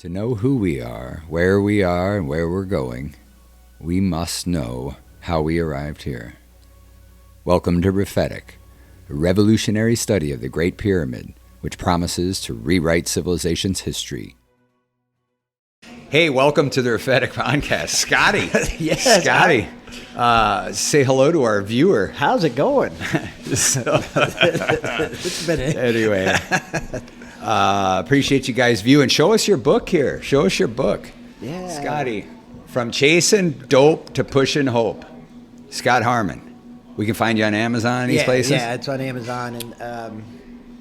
To know who we are, and where we're going, we must know how we arrived here. Welcome to REPHETIC, a revolutionary study of the Great Pyramid, which promises to rewrite civilization's history. Hey, welcome to the REPHETIC podcast. Scotty. Yes. Scotty. Say hello to our viewer. How's it going? It's been anyway. Appreciate you guys viewing. Show us your book here. Show us your book. Yeah. Scotty, from chasing dope to pushing hope. Scott Harmon. We can find you on Amazon and these places? Yeah, it's on Amazon and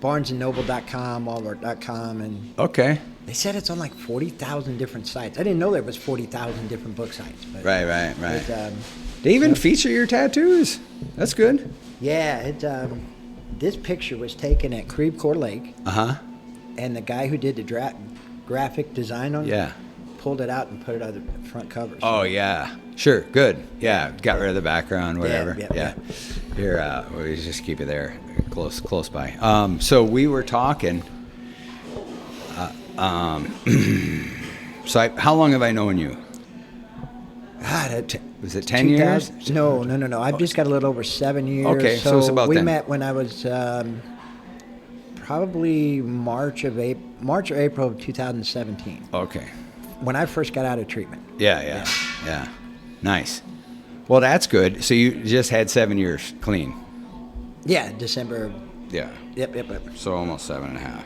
barnesandnoble.com, walmart.com. And okay. They said it's on like 40,000 different sites. I didn't know there was 40,000 different book sites. But right. They even feature your tattoos. That's good. Yeah, this picture was taken at Creve Coeur Lake. Uh-huh. And the guy who did the graphic design on it pulled it out and put it on the front cover. So. Oh, yeah. Sure. Good. Yeah. Got rid of the background, whatever. Yeah. Here, we just keep it there, close by. So we were talking. How long have I known you? God, was it 10 years? No. I've just got a little over 7 years. Okay, so it's about we then. met when I was probably March or April of 2017. Okay. When I first got out of treatment. Yeah. Nice. Well, that's good. So you just had 7 years clean. Yeah, December. Yeah. Yep. So almost 7.5.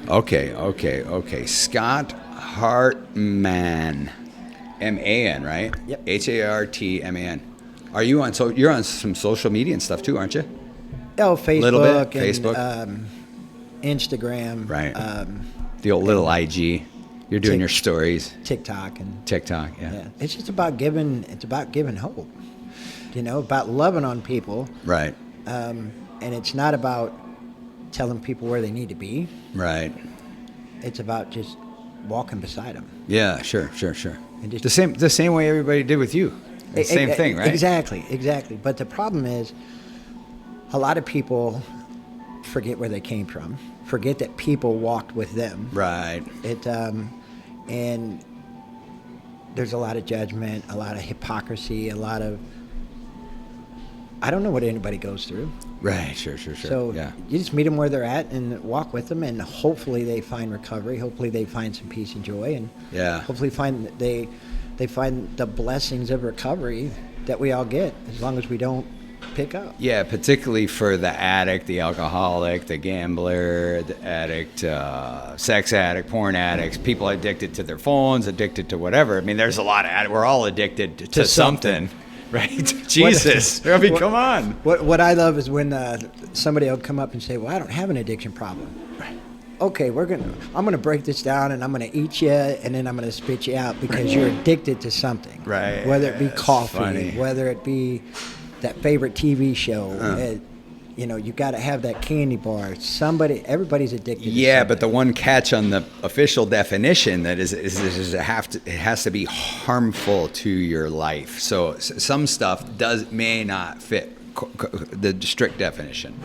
Okay. Scott Hartman. M-A-N, right? Yep. H-A-R-T-M-A-N. Are you on? So you're on some social media and stuff too, aren't you? Oh, Facebook. Little bit. And, Facebook. Instagram. Right. The old little IG. You're doing your stories. TikTok. Yeah. It's just about giving. It's about giving hope. About loving on people. Right. And it's not about telling people where they need to be. Right. It's about just walking beside them. Yeah. Sure. And just, the same way everybody did with you. The same thing, right? Exactly. But the problem is, a lot of people forget where they came from. Forget that people walked with them. Right. And there's a lot of judgment, a lot of hypocrisy, I don't know what anybody goes through. Right. Sure. So you just meet them where they're at and walk with them, and hopefully they find recovery. Hopefully they find some peace and joy, and hopefully they find the blessings of recovery that we all get, as long as we don't pick up. Yeah, particularly for the addict, the alcoholic, the gambler, the addict, sex addict, porn addicts, people addicted to their phones, addicted to whatever. I mean, there's a lot of we're all addicted to something. Right? Jesus. Come on. What I love is when somebody will come up and say, well, I don't have an addiction problem. Right. Okay, I'm going to break this down, and I'm going to eat you, and then I'm going to spit you out because you're addicted to something. Right. Whether it be coffee, funny. Whether it be that favorite TV show. You got to have that candy bar. Everybody's addicted to something. But the one catch on the official definition that is it has to be harmful to your life. So some stuff may not fit the strict definition.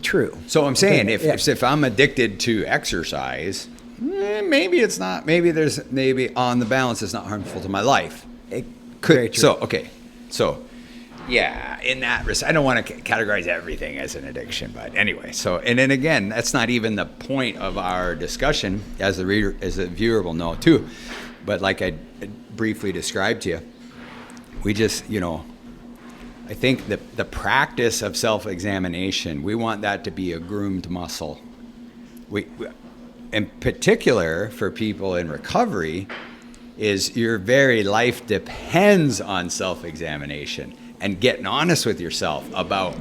True. So I'm saying if I'm addicted to exercise, maybe it's not. Maybe on the balance it's not harmful to my life. It could. So. Yeah, in that respect, I don't want to categorize everything as an addiction, but anyway. And then again, that's not even the point of our discussion, as the viewer will know too. But like I briefly described to you, we just, I think the practice of self-examination, we want that to be a groomed muscle. We in particular for people in recovery, is your very life depends on self-examination. And getting honest with yourself about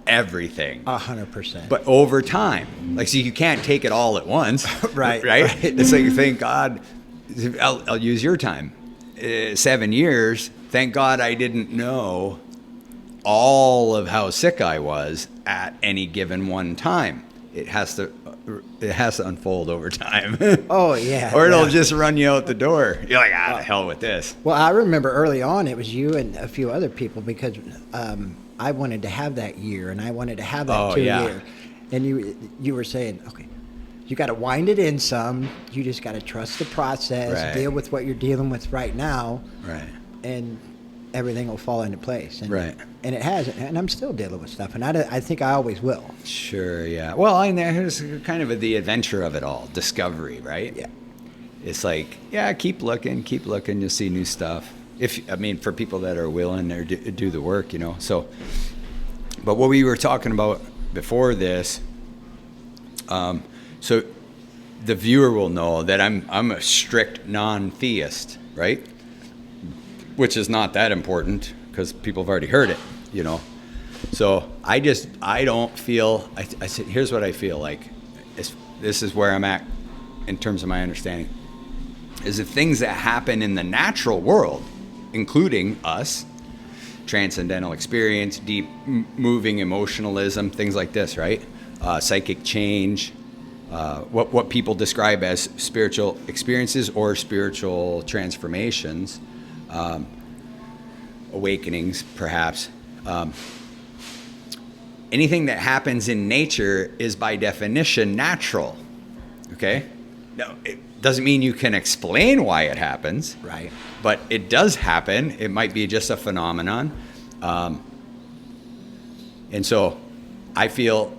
everything. 100%. But over time. So you can't take it all at once. Right. It's like, thank God, I'll use your time. 7 years, thank God I didn't know all of how sick I was at any given one time. It has to unfold over time. Oh, yeah. Or it'll just run you out the door. You're like, the hell with this. Well, I remember early on it was you and a few other people because I wanted to have that year and I wanted to have that 2 year. And you were saying, okay, You got to wind it in some. You just got to trust the process, deal with what you're dealing with right now, and everything will fall into place. And, and it has, and I'm still dealing with stuff, and I think I always will. Sure, yeah. Well, and there's kind of the adventure of it all, discovery, right? Yeah. It's like, keep looking, you'll see new stuff. For people that are willing or do the work, you know. So, but what we were talking about before this, so the viewer will know that I'm a strict non-theist, right? Which is not that important because people have already heard it, you know. So I don't feel, I said, here's what I feel like. This is where I'm at in terms of my understanding, is the things that happen in the natural world, including us, transcendental experience, deep moving emotionalism, things like this, right? Psychic change, what people describe as spiritual experiences or spiritual transformations, awakenings, perhaps. Anything that happens in nature is by definition natural, okay? Now, it doesn't mean you can explain why it happens, right? But it does happen. It might be just a phenomenon. And so I feel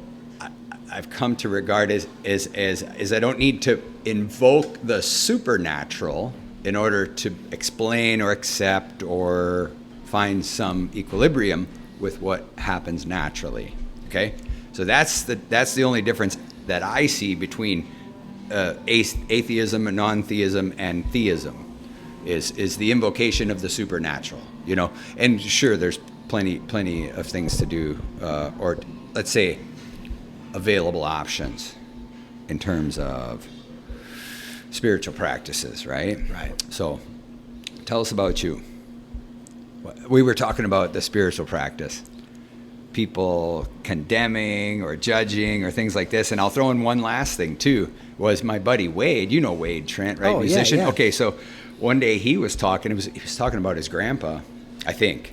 I've come to regard as I don't need to invoke the supernatural in order to explain or accept or find some equilibrium with what happens naturally. Okay, so that's the only difference that I see between atheism and non-theism and theism is the invocation of the supernatural. You know, and sure, there's plenty of things to do, or let's say available options in terms of spiritual practices, right? Right. So tell us about you. We were talking about the spiritual practice, people condemning or judging or things like this. And I'll throw in one last thing too, was my buddy Wade. You know Wade Trent, right? Oh, Musician. yeah. Okay, so one day he was talking about his grandpa, I think.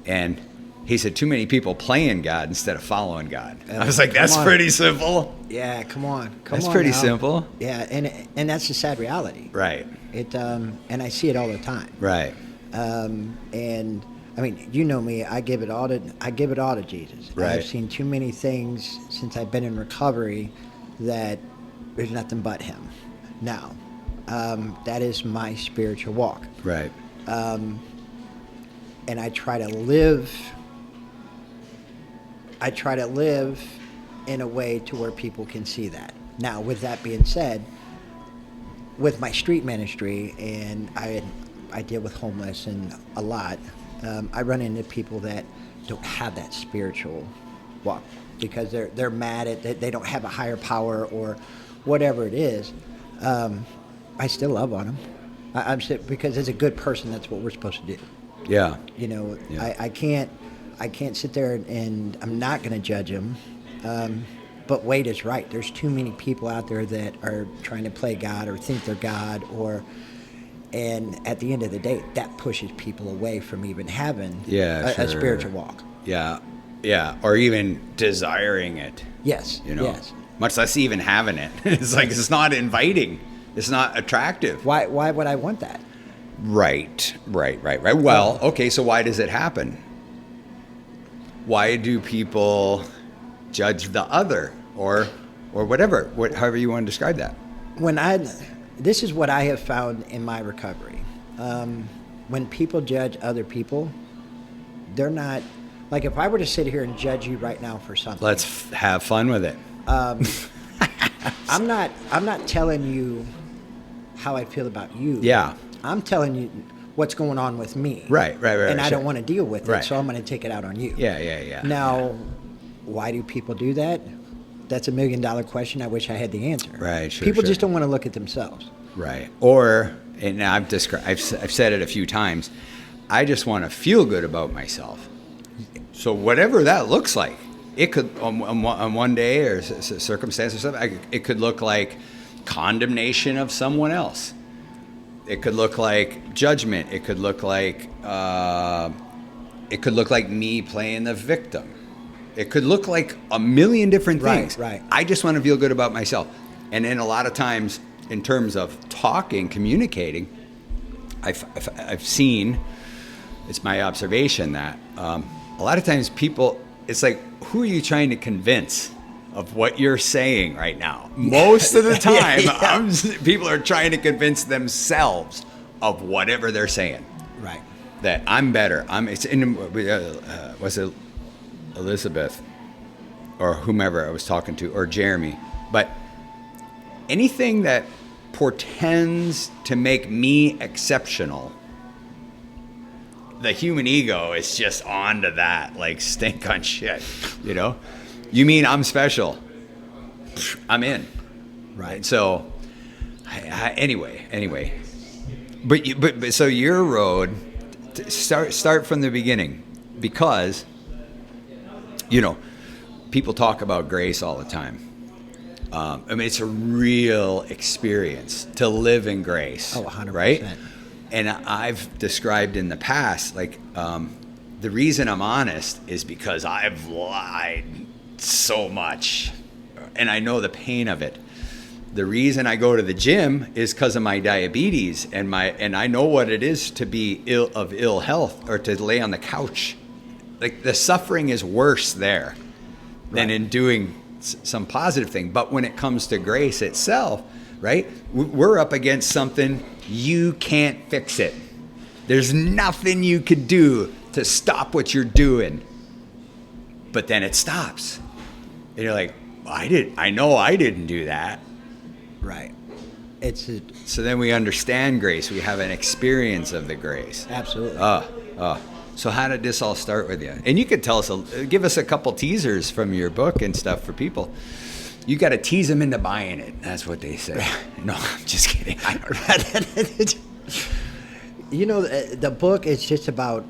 And he said, too many people playing God instead of following God. I was like, that's pretty simple. Yeah, come on. That's pretty simple. Yeah, and that's the sad reality. Right. It and I see it all the time. Right. And I mean, you know me. I give it all to Jesus. Right. I've seen too many things since I've been in recovery that there's nothing but Him. Now, that is my spiritual walk. Right. And I try to live in a way to where people can see that. Now, with that being said, with my street ministry, and I deal with homeless and a lot, I run into people that don't have that spiritual walk because they're mad at that they don't have a higher power or whatever it is. I still love on them. I'm still, because as a good person, that's what we're supposed to do. Yeah. You know, yeah. I can't sit there and I'm not going to judge him. But Wade is right. There's too many people out there that are trying to play God or think they're God, and at the end of the day, that pushes people away from even having a spiritual walk. Yeah, yeah, or even desiring it. Yes, you know, yes. Much less even having it. It's like it's not inviting. It's not attractive. Why would I want that? Right. Well, okay, so why does it happen? Why do people judge the other or whatever, however you want to describe that? This is what I have found in my recovery. When people judge other people, they're not, like if I were to sit here and judge you right now for something. Let's have fun with it. I'm not telling you how I feel about you. Yeah. I'm telling you what's going on with me. Right. And I don't want to deal with it, so I'm going to take it out on you. Yeah. Now, why do people do that? That's $1 million question. I wish I had the answer. Right, sure. People just don't want to look at themselves. Right. Or, and I've said it a few times, I just want to feel good about myself. So whatever that looks like, it could on one day or circumstance or something, it could look like condemnation of someone else. It could look like judgment. It could look like me playing the victim. It could look like a million different things. Right. I just want to feel good about myself. And then a lot of times, in terms of talking, communicating, I've seen, it's my observation that a lot of times people, it's like, who are you trying to convince of what you're saying right now? Most of the time, people are trying to convince themselves of whatever they're saying. Right. That I'm better. Was it Elizabeth or whomever I was talking to, or Jeremy? But anything that portends to make me exceptional, the human ego is just onto that, like stink on shit, you know? You mean I'm special? I'm in. Right. So, anyway. But so your road, start from the beginning, because, you know, people talk about grace all the time. I mean, it's a real experience to live in grace. Oh, 100%. Right? And I've described in the past, like, the reason I'm honest is because I've lied so much, and I know the pain of it. The reason I go to the gym is because of my diabetes, and I know what it is to be ill health, or to lay on the couch. Like, the suffering is worse there than in doing some positive thing. But when it comes to grace itself, right, we're up against something you can't fix it. There's nothing you could do to stop what you're doing. But then it stops. And you're like, I know I didn't do that. Right. So then we understand grace. We have an experience of the grace. Absolutely. So how did this all start with you? And you could tell us, give us a couple teasers from your book and stuff for people. You got to tease them into buying it. That's what they say. No, I'm just kidding. You know, the book is just about,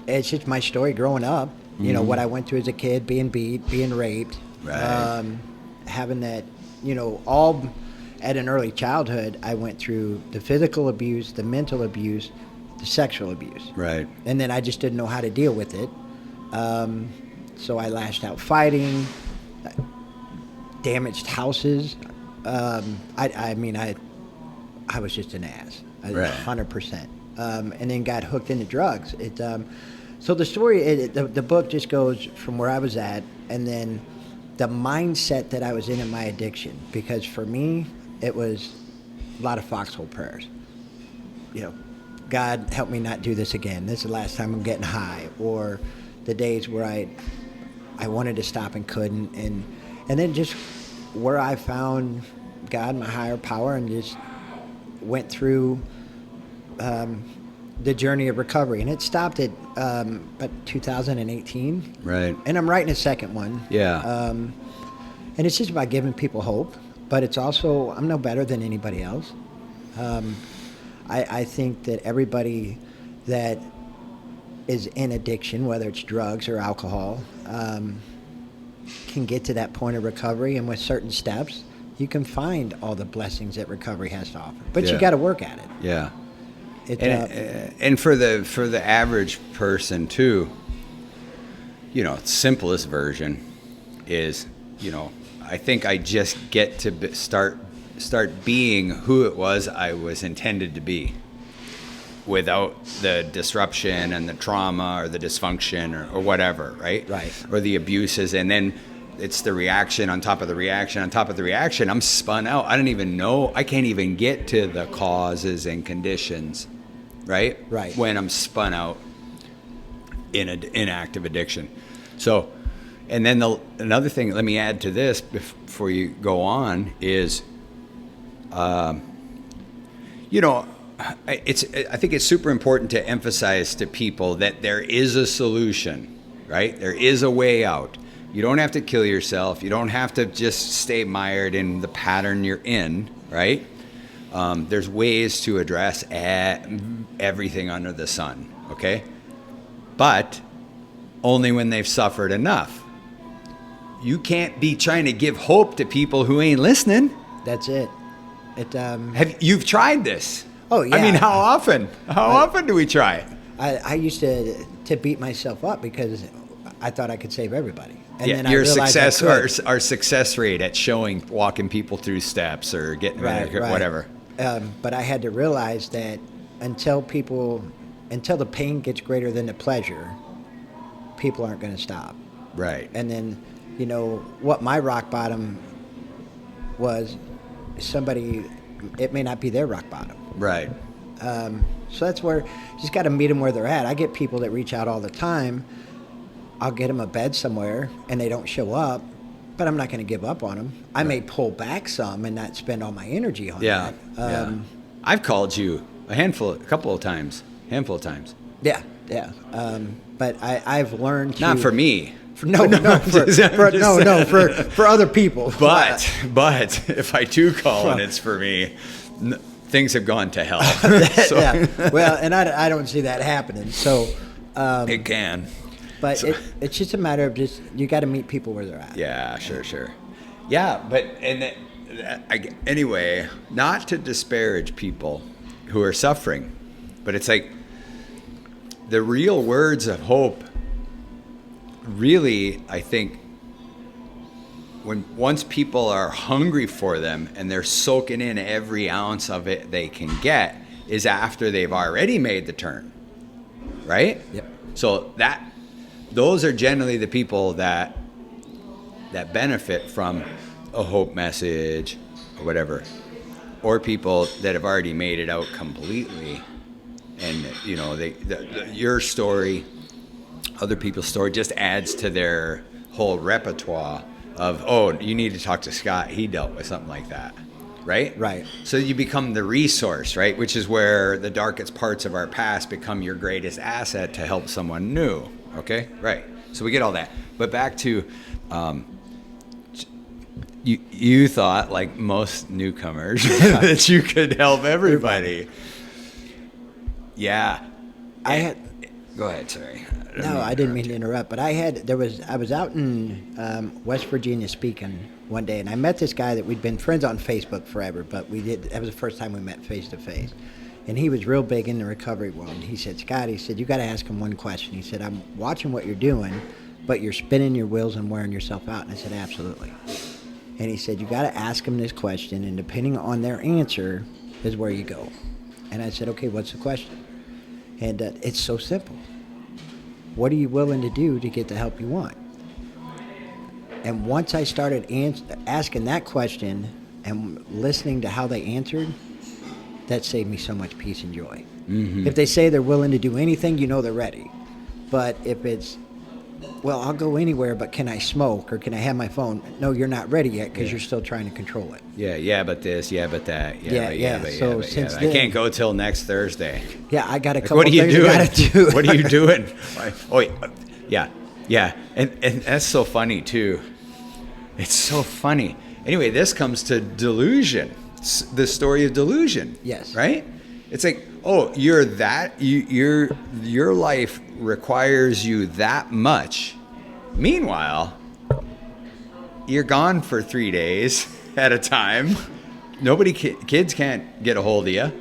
it's just my story growing up. You know, what I went through as a kid, being beat, being raped, having that, you know, all at an early childhood. I went through the physical abuse, the mental abuse, the sexual abuse. Right. And then I just didn't know how to deal with it. So I lashed out fighting, damaged houses. I mean, I was just an ass, 100%. And then got hooked into drugs. So the story, the book just goes from where I was at, and then the mindset that I was in my addiction. Because for me, it was a lot of foxhole prayers. You know, God, help me not do this again. This is the last time I'm getting high. Or the days where I wanted to stop and couldn't. And then just where I found God, my higher power, and just went through the journey of recovery. And it stopped at about 2018. Right. And I'm writing a second one. Yeah. And it's just about giving people hope. But it's also, I'm no better than anybody else. I think that everybody that is in addiction, whether it's drugs or alcohol, can get to that point of recovery. And with certain steps, you can find all the blessings that recovery has to offer. But you got to work at it. Yeah. And for the average person too, you know, simplest version is, you know, I think I just get to start being who it was I was intended to be, without the disruption and the trauma or the dysfunction or whatever, right? Right. Or the abuses, and then it's the reaction on top of the reaction on top of the reaction. I'm spun out. I don't even know. I can't even get to the causes and conditions. Right? Right. When I'm spun out in active addiction. So, and then another thing, let me add to this before you go on, is, you know, I think it's super important to emphasize to people that there is a solution, right? There is a way out. You don't have to kill yourself. You don't have to just stay mired in the pattern you're in, right? There's ways to address everything under the sun, okay? But only when they've suffered enough. You can't be trying to give hope to people who ain't listening. That's it. You've tried this? Oh, yeah. I mean, how often? How often do we try? I used to beat myself up because I thought I could save everybody. And yeah, then I your realized success, our success rate at walking people through steps or getting whatever. But I had to realize that until the pain gets greater than the pleasure, people aren't going to stop. Right. And then, what my rock bottom was, it may not be their rock bottom. Right. So that's where you just got to meet them where they're at. I get people that reach out all the time. I'll get them a bed somewhere, and they don't show up, but I'm not going to give up on them. I may pull back some and not spend all my energy on that. I've called you a handful of times. Yeah. But I've learned to... Not for me. For other people. But if I do call and it's for me, things have gone to hell. Yeah. Well, and I don't see that happening. So it can. But it's just a matter of you got to meet people where they're at. Yeah, sure. Yeah, but anyway, not to disparage people who are suffering, but it's like the real words of hope. Really, I think once people are hungry for them and they're soaking in every ounce of it they can get, is after they've already made the turn, right? Yep. So those are generally the people that benefit from a hope message or whatever, or people that have already made it out completely, and your story, other people's story just adds to their whole repertoire of, you need to talk to Scott, he dealt with something like that, right? So you become the resource, right, which is where the darkest parts of our past become your greatest asset to help someone new. Okay, right. So we get all that, but back to you thought, like most newcomers, that you could help everybody. Yeah, go ahead. Sorry. I didn't mean to interrupt, but I was out in West Virginia speaking one day, and I met this guy that we'd been friends on Facebook forever, but that was the first time we met face to face. And he was real big in the recovery world. And he said, Scott, you got to ask him one question. He said, I'm watching what you're doing, but you're spinning your wheels and wearing yourself out. And I said, absolutely. And he said, you got to ask them this question, and depending on their answer is where you go. And I said, okay, what's the question? And it's so simple. What are you willing to do to get the help you want? And once I started asking that question and listening to how they answered, that saved me so much peace and joy. Mm-hmm. If they say they're willing to do anything, they're ready. But if it's, well, I'll go anywhere, but can I smoke or can I have my phone? No, you're not ready yet because you're still trying to control it. Yeah, but this, but that. Since I can't go till next Thursday. Yeah, I got a couple things I got to do. What are you doing? And that's so funny too. It's so funny. Anyway, this comes to delusion. The story of delusion. Yes. Right? It's like, your life requires you that much. Meanwhile, you're gone for 3 days at a time. Kids can't get a hold of you.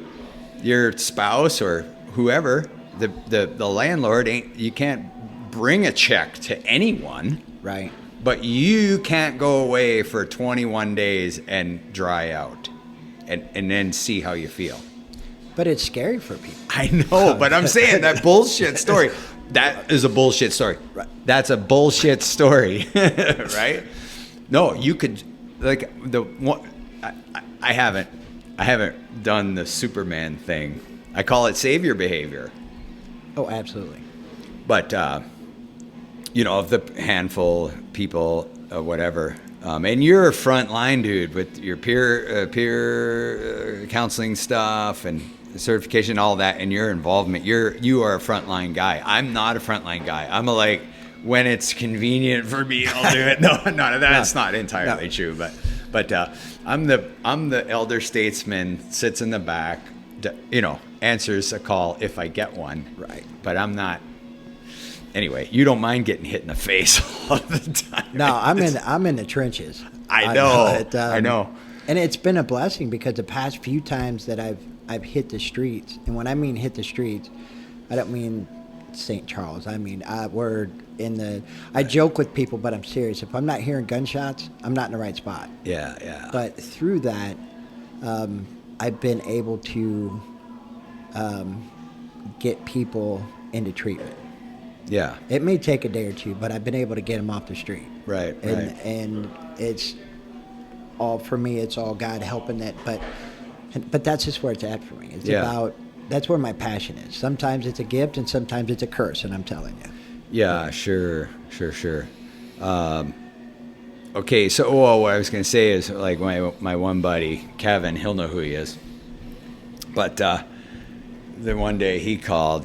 Your spouse or whoever, the landlord you can't bring a check to anyone. Right. But you can't go away for 21 days and dry out. And then see how you feel. But it's scary for people. I know, but I'm saying that bullshit story. That is a bullshit story. Right. That's a bullshit story, right? No, you could I haven't done the Superman thing. I call it savior behavior. Oh, absolutely. But of the handful people, whatever. And you're a front line dude with your peer counseling stuff and certification, all that, and your involvement. You are a frontline guy. I'm not a frontline guy. I'm when it's convenient for me, I'll do it. No, none of that's not entirely true. But I'm the elder statesman, sits in the back, answers a call if I get one. Right. But I'm not. Anyway, you don't mind getting hit in the face all the time. No, I'm in the trenches. I know. And it's been a blessing because the past few times that I've hit the streets, and when I mean hit the streets, I don't mean St. Charles. I mean where I joke with people, but I'm serious. If I'm not hearing gunshots, I'm not in the right spot. Yeah. But through that, I've been able to get people into treatment. Yeah. It may take a day or two, but I've been able to get them off the street. Right. And it's all, for me, it's all God helping that. But that's just where it's at for me. It's about, that's where my passion is. Sometimes it's a gift and sometimes it's a curse, and I'm telling you. Yeah, sure. Okay, so what I was going to say is, like, my one buddy, Kevin, he'll know who he is. But then one day he called.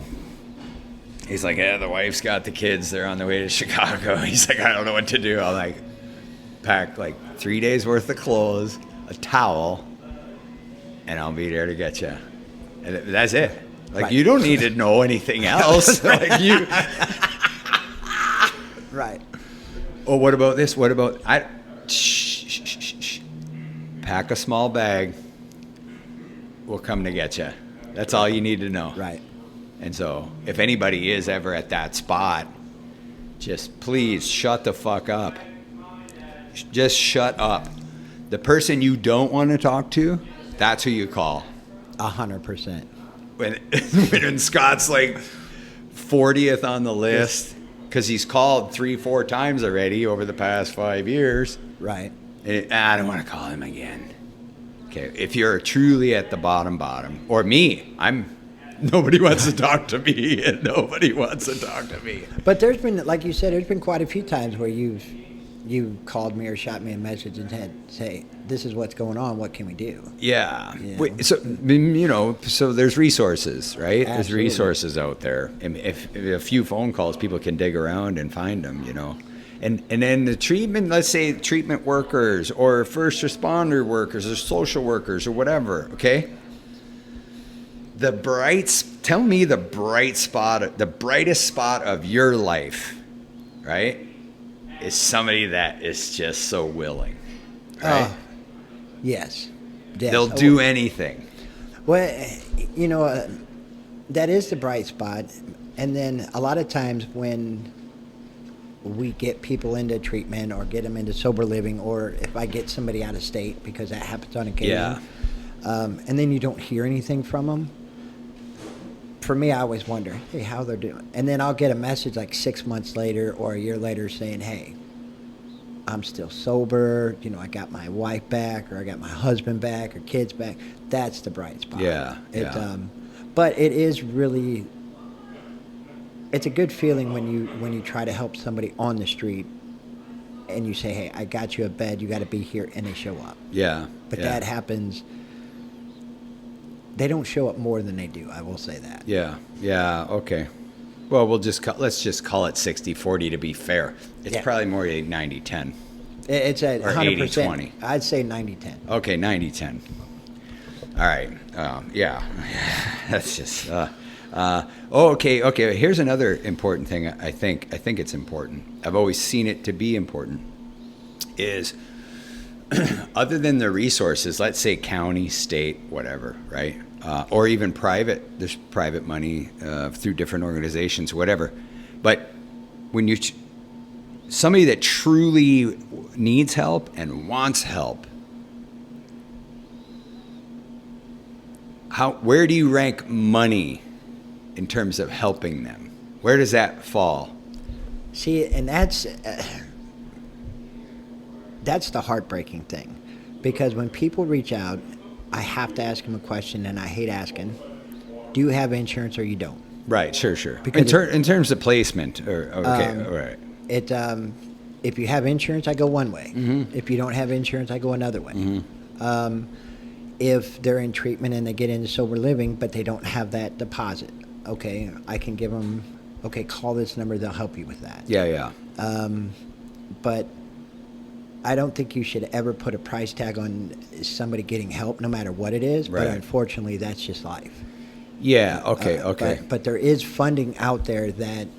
He's like, yeah, the wife's got the kids. They're on the way to Chicago. He's like, I don't know what to do. I'll, like, pack, like, 3 days worth of clothes, a towel, and I'll be there to get you. And that's it. Like, you don't need to know anything else. Like, you... Right. Oh, what about this? What about... Shh. Pack a small bag. We'll come to get you. That's all you need to know. Right. And so, if anybody is ever at that spot, just please shut the fuck up. Just shut up. The person you don't want to talk to, that's who you call. 100%. When Scott's like 40th on the list, because he's called 3-4 times already over the past 5 years. Right. I don't want to call him again. Okay, if you're truly at the bottom, or me, nobody wants to talk to me, and nobody wants to talk to me. But there's been, like you said, there's been quite a few times where you've called me or shot me a message and say, this is what's going on, what can we do? Yeah. You know? Wait, so there's resources, right? Absolutely. There's resources out there. And if a few phone calls, people can dig around and find them, And then the treatment, let's say treatment workers or first responder workers or social workers or whatever, okay? Tell me the brightest spot of your life, right? Is somebody that is just so willing, right? Yes. They'll do anything. Well, that is the bright spot. And then a lot of times when we get people into treatment or get them into sober living, or if I get somebody out of state, because that happens on occasion, and then you don't hear anything from them, for me, I always wonder, hey, how they're doing. And then I'll get a message like 6 months later or a year later saying, hey, I'm still sober, I got my wife back, or I got my husband back, or kids back. That's the bright spot. Yeah. But it is really, it's a good feeling when you try to help somebody on the street and you say, hey, I got you a bed, you got to be here, and they show up. Yeah. But that happens. They don't show up more than they do, I will say that. Yeah, okay. Well, let's just call it 60-40 to be fair. It's probably more like 90-10. It's at 100%. 80-20. I'd say 90-10. Okay, 90-10. All right. Yeah. That's just... Okay. Here's another important thing. I think it's important. I've always seen it to be important. Is other than the resources, let's say county, state, whatever, right? Or even private. There's private money through different organizations, whatever. But when somebody that truly needs help and wants help, where do you rank money in terms of helping them? Where does that fall? See, and that's the heartbreaking thing, because when people reach out, I have to ask them a question, and I hate asking, do you have insurance or you don't? Right, sure. Because in terms of placement, all right. If you have insurance, I go one way. Mm-hmm. If you don't have insurance, I go another way. Mm-hmm. If they're in treatment and they get into sober living, but they don't have that deposit, okay, I can give them, call this number, they'll help you with that. Yeah. But I don't think you should ever put a price tag on somebody getting help, no matter what it is. Right. But unfortunately, that's just life. Yeah, okay. But there is funding out there that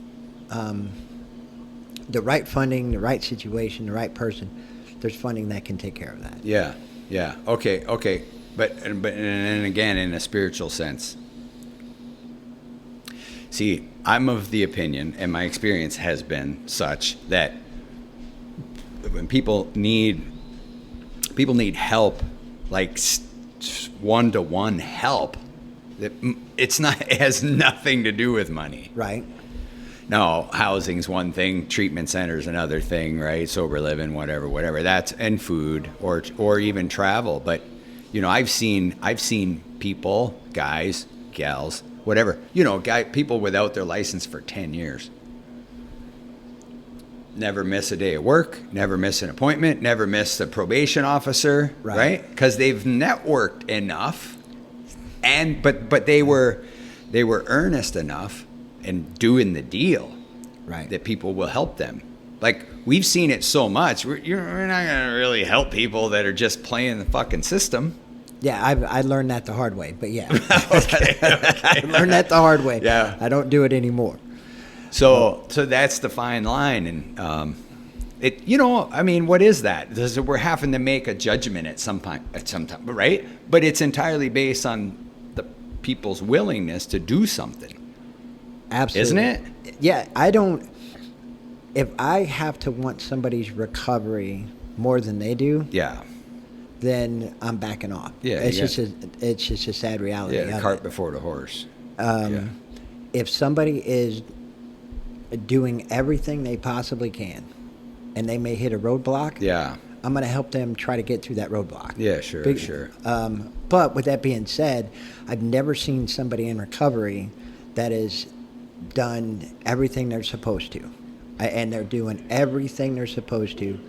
the right funding, the right situation, the right person, there's funding that can take care of that. Yeah. Okay. But again, in a spiritual sense. See, I'm of the opinion, and my experience has been such, that when people need help, like one-to-one help, it has nothing to do with money. Right. No, housing's one thing, treatment center's another thing, right? Sober living, whatever. That's, and food or even travel. But I've seen people, guys, gals, whatever, people without their license for 10 years. Never miss a day of work, never miss an appointment, never miss the probation officer, right? Because they've networked enough, but they were earnest enough and doing the deal, right, that people will help them. Like, we've seen it so much. We're not going to really help people that are just playing the fucking system. Yeah, I learned that the hard way, but yeah. Okay. I learned that the hard way. Yeah. I don't do it anymore. So that's the fine line. And what is that? We're having to make a judgment at some time, right? But it's entirely based on the people's willingness to do something. Absolutely. Isn't it? Yeah, if I have to want somebody's recovery more than they do, yeah, then I'm backing off. Yeah, it's just a sad reality. Yeah, the cart before the horse. If somebody is doing everything they possibly can, and they may hit a roadblock, yeah, I'm going to help them try to get through that roadblock. Yeah, sure. But with that being said, I've never seen somebody in recovery that has done everything they're supposed to, and they're doing everything they're supposed to,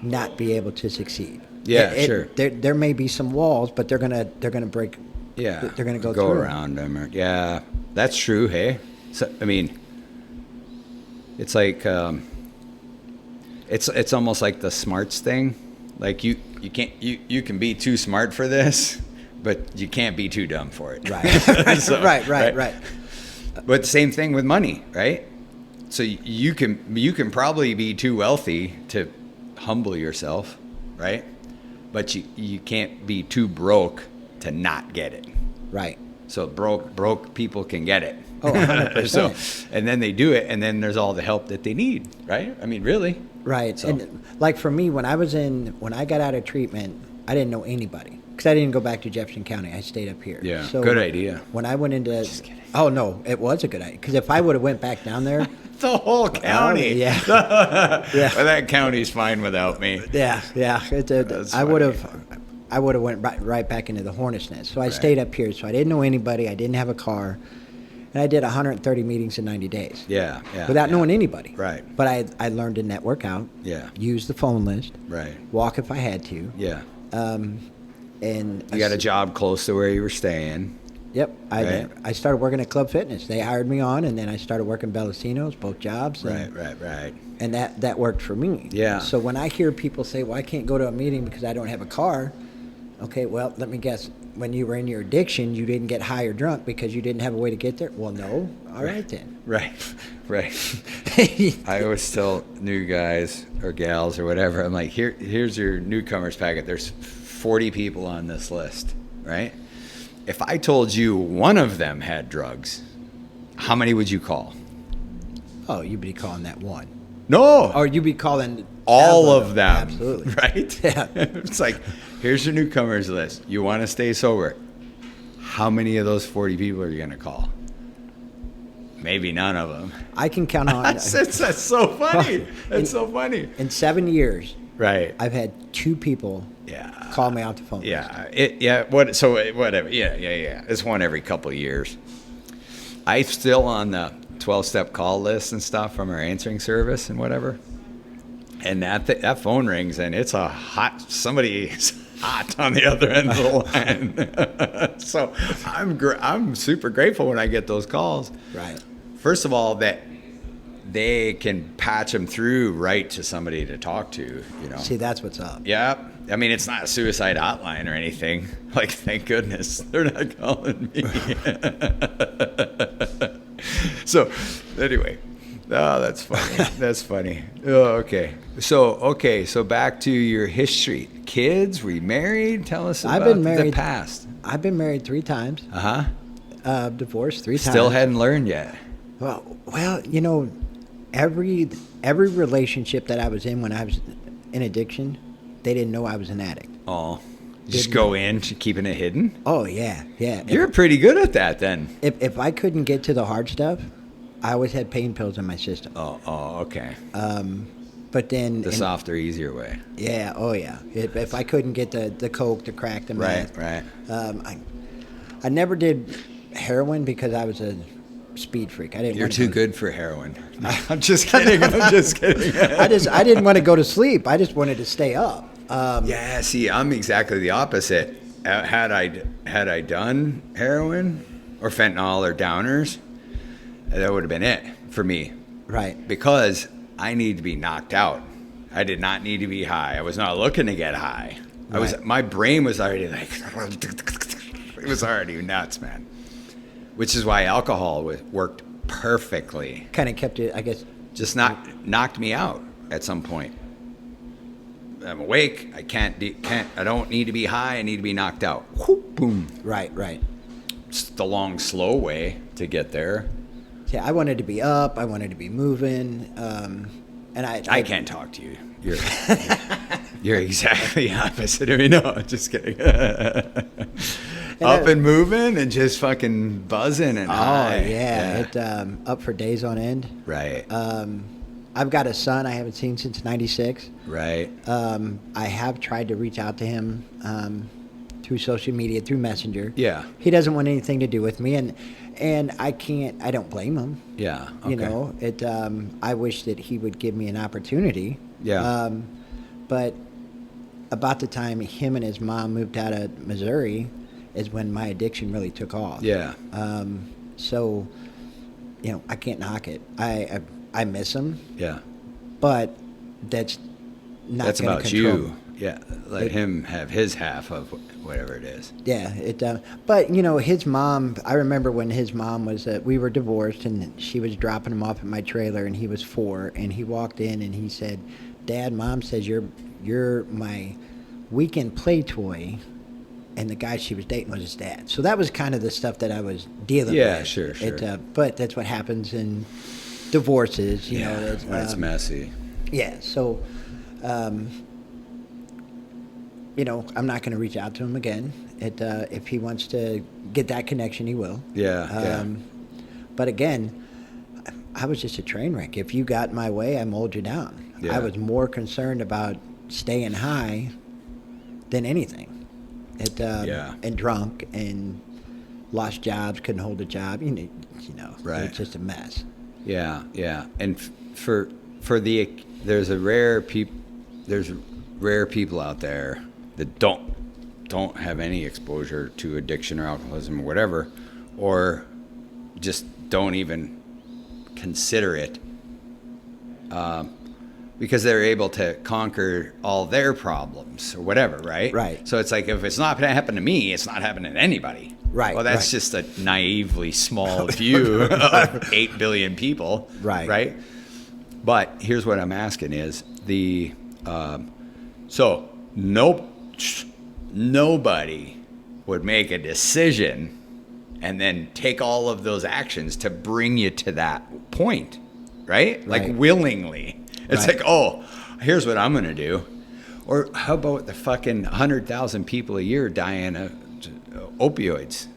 not be able to succeed. Yeah, sure. There may be some walls, but they're gonna break. Yeah, they're gonna go through around them. Yeah, that's true. Hey, so, I mean, it's like it's almost like the smarts thing. Like you can be too smart for this, but you can't be too dumb for it. Right. So, right. But the same thing with money, right? So you can probably be too wealthy to humble yourself, right? But you can't be too broke to not get it. Right. So broke people can get it. Oh, 100%. So, and then they do it, and then there's all the help that they need, right? I mean, really. Right. So. And like for me, when I got out of treatment, I didn't know anybody because I didn't go back to Jefferson County. I stayed up here. Yeah. So good idea. When I went into, Just kidding. Oh no, it was a good idea because if I would have went back down there, the whole county. Yeah. Yeah. Well, that county's fine without me. Yeah. I would have went right back into the hornet's nest. So I stayed up here. So I didn't know anybody. I didn't have a car. And I did 130 meetings in 90 days. Yeah. Without knowing anybody. Right. But I learned to network out. Yeah. Use the phone list. Right. Walk if I had to. Yeah. And you got a job close to where you were staying. Yep. I started working at Club Fitness. They hired me on, and then I started working Bellacino's, both jobs. And, Right. And that worked for me. Yeah. So when I hear people say, well, I can't go to a meeting because I don't have a car, okay, well, let me guess. When you were in your addiction, you didn't get high or drunk because you didn't have a way to get there? Well, no. All right then. Right. I always tell new guys or gals or whatever, I'm like, here's your newcomers packet. There's 40 people on this list, right? If I told you one of them had drugs, how many would you call? Oh, you'd be calling that one. No. Or you'd be calling all of them. Absolutely. Right? Yeah. It's like, here's your newcomers list. You want to stay sober. How many of those 40 people are you going to call? Maybe none of them. I can count on. That's so funny. It's so funny. In 7 years, right, I've had 2 people call me off the phone. Whatever. Yeah. It's one every couple of years. I'm still on the 12-step call list and stuff from our answering service and whatever. And that phone rings and it's somebody's hot on the other end of the line. So I'm super grateful when I get those calls. Right. First of all, that they can patch them through right to somebody to talk to, See, that's what's up. Yeah. I mean, it's not a suicide hotline or anything. Like, thank goodness they're not calling me. So, anyway. Oh, that's funny. That's funny. Oh, okay. So back to your history. Kids, were you married? Tell us about the past. I've been married 3 times. Uh-huh. Divorced 3 times. Still hadn't learned yet. Well, you know, every relationship that I was in when I was in addiction, they didn't know I was an addict. Oh, just go in, keeping it hidden? Oh, yeah. You're pretty good at that then. If I couldn't get to the hard stuff, I always had pain pills in my system. Oh, okay. But then... The softer, easier way. Yeah, oh yeah. If I couldn't get the coke, the crack, the meth. Right. I never did heroin because I was a speed freak. I didn't. You're too good for heroin. I'm just kidding. I didn't want to go to sleep. I just wanted to stay up. Yeah, see, I'm exactly the opposite. Had I done heroin or fentanyl or downers, that would have been it for me. Right. Because I need to be knocked out. I did not need to be high. I was not looking to get high. Right. My brain was already like, it was already nuts, man. Which is why alcohol worked perfectly. Kind of kept it, I guess. Just knocked me out at some point. I'm awake. I don't need to be high. I need to be knocked out. Whoop, boom. Right. It's the long, slow way to get there. Yeah, I wanted to be up. I wanted to be moving. And I can't talk to you. You're exactly opposite of me. No, just kidding. Up and moving and just fucking buzzing and high. Yeah. Up for days on end. Right. I've got a son I haven't seen since '96. Right. I have tried to reach out to him through social media, through Messenger. Yeah. He doesn't want anything to do with me, and I can't. I don't blame him. Yeah. Okay. You know, I wish that he would give me an opportunity. Yeah. But about the time him and his mom moved out of Missouri is when my addiction really took off. Yeah. So, you know, I can't knock it. I miss him. Yeah. But that's not. That's about control. you. Yeah. Let him have his half of whatever it is. Yeah. But you know, his mom. I remember when his mom was. We were divorced, and she was dropping him off at my trailer, and he was 4, and he walked in, and he said, "Dad, Mom says you're my weekend play toy." And the guy she was dating was his dad. So that was kind of the stuff that I was dealing with. Yeah, sure. But that's what happens in divorces, you know. When it's messy. Yeah, so, you know, I'm not going to reach out to him again. If he wants to get that connection, he will. Yeah. But again, I was just a train wreck. If you got in my way, I mowed you down. Yeah. I was more concerned about staying high than anything. And drunk and lost jobs, couldn't hold a job. You know, right. It's just a mess. Yeah. And there's rare people out there that don't have any exposure to addiction or alcoholism or whatever, or just don't even consider it. Because they're able to conquer all their problems or whatever, right? Right. So it's like, if it's not happening to me, it's not happening to anybody. Right. Well, that's just a naively small view of 8 billion people. Right. Right. But here's what I'm asking is nobody would make a decision and then take all of those actions to bring you to that point, right? Like willingly. It's like, oh, here's what I'm going to do. Or how about the fucking 100,000 people a year dying of opioids?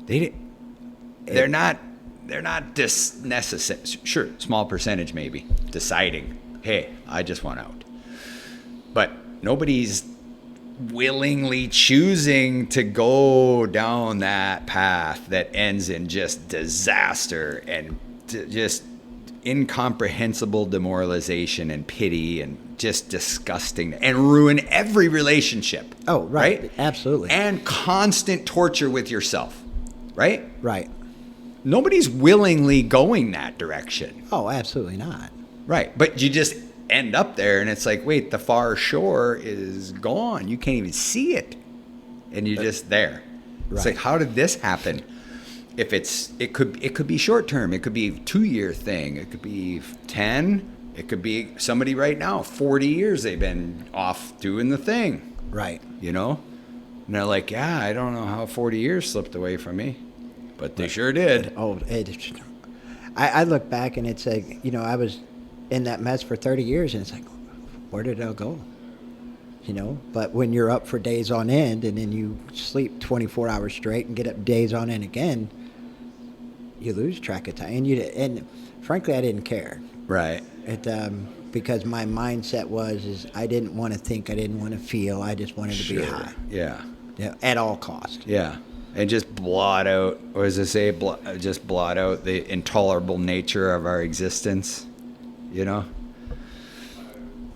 They're not necessary. Sure, small percentage maybe deciding, hey, I just want out. But nobody's willingly choosing to go down that path that ends in just disaster and just incomprehensible demoralization and pity and just disgusting and ruin every relationship. Oh, right? Absolutely. And constant torture with yourself, right? Right. Nobody's willingly going that direction. Oh, absolutely not. Right. But you just end up there and it's like, wait, the far shore is gone. You can't even see it. And you're just there. Right. It's like, how did this happen? If it could be short term, it could be a 2-year thing, it could be 10, it could be somebody right now, 40 years they've been off doing the thing. Right. You know? And they're like, yeah, I don't know how 40 years slipped away from me. But they sure did. I look back and it's like, you know, I was in that mess for 30 years and it's like, where did it all go? You know, but when you're up for days on end and then you sleep 24 hours straight and get up days on end again, you lose track of time. And frankly, I didn't care. Right. Because my mindset is I didn't want to think, I didn't want to feel, I just wanted to be high. Yeah. Yeah. At all costs. Yeah. And just blot out, or as they say, just blot out the intolerable nature of our existence, you know?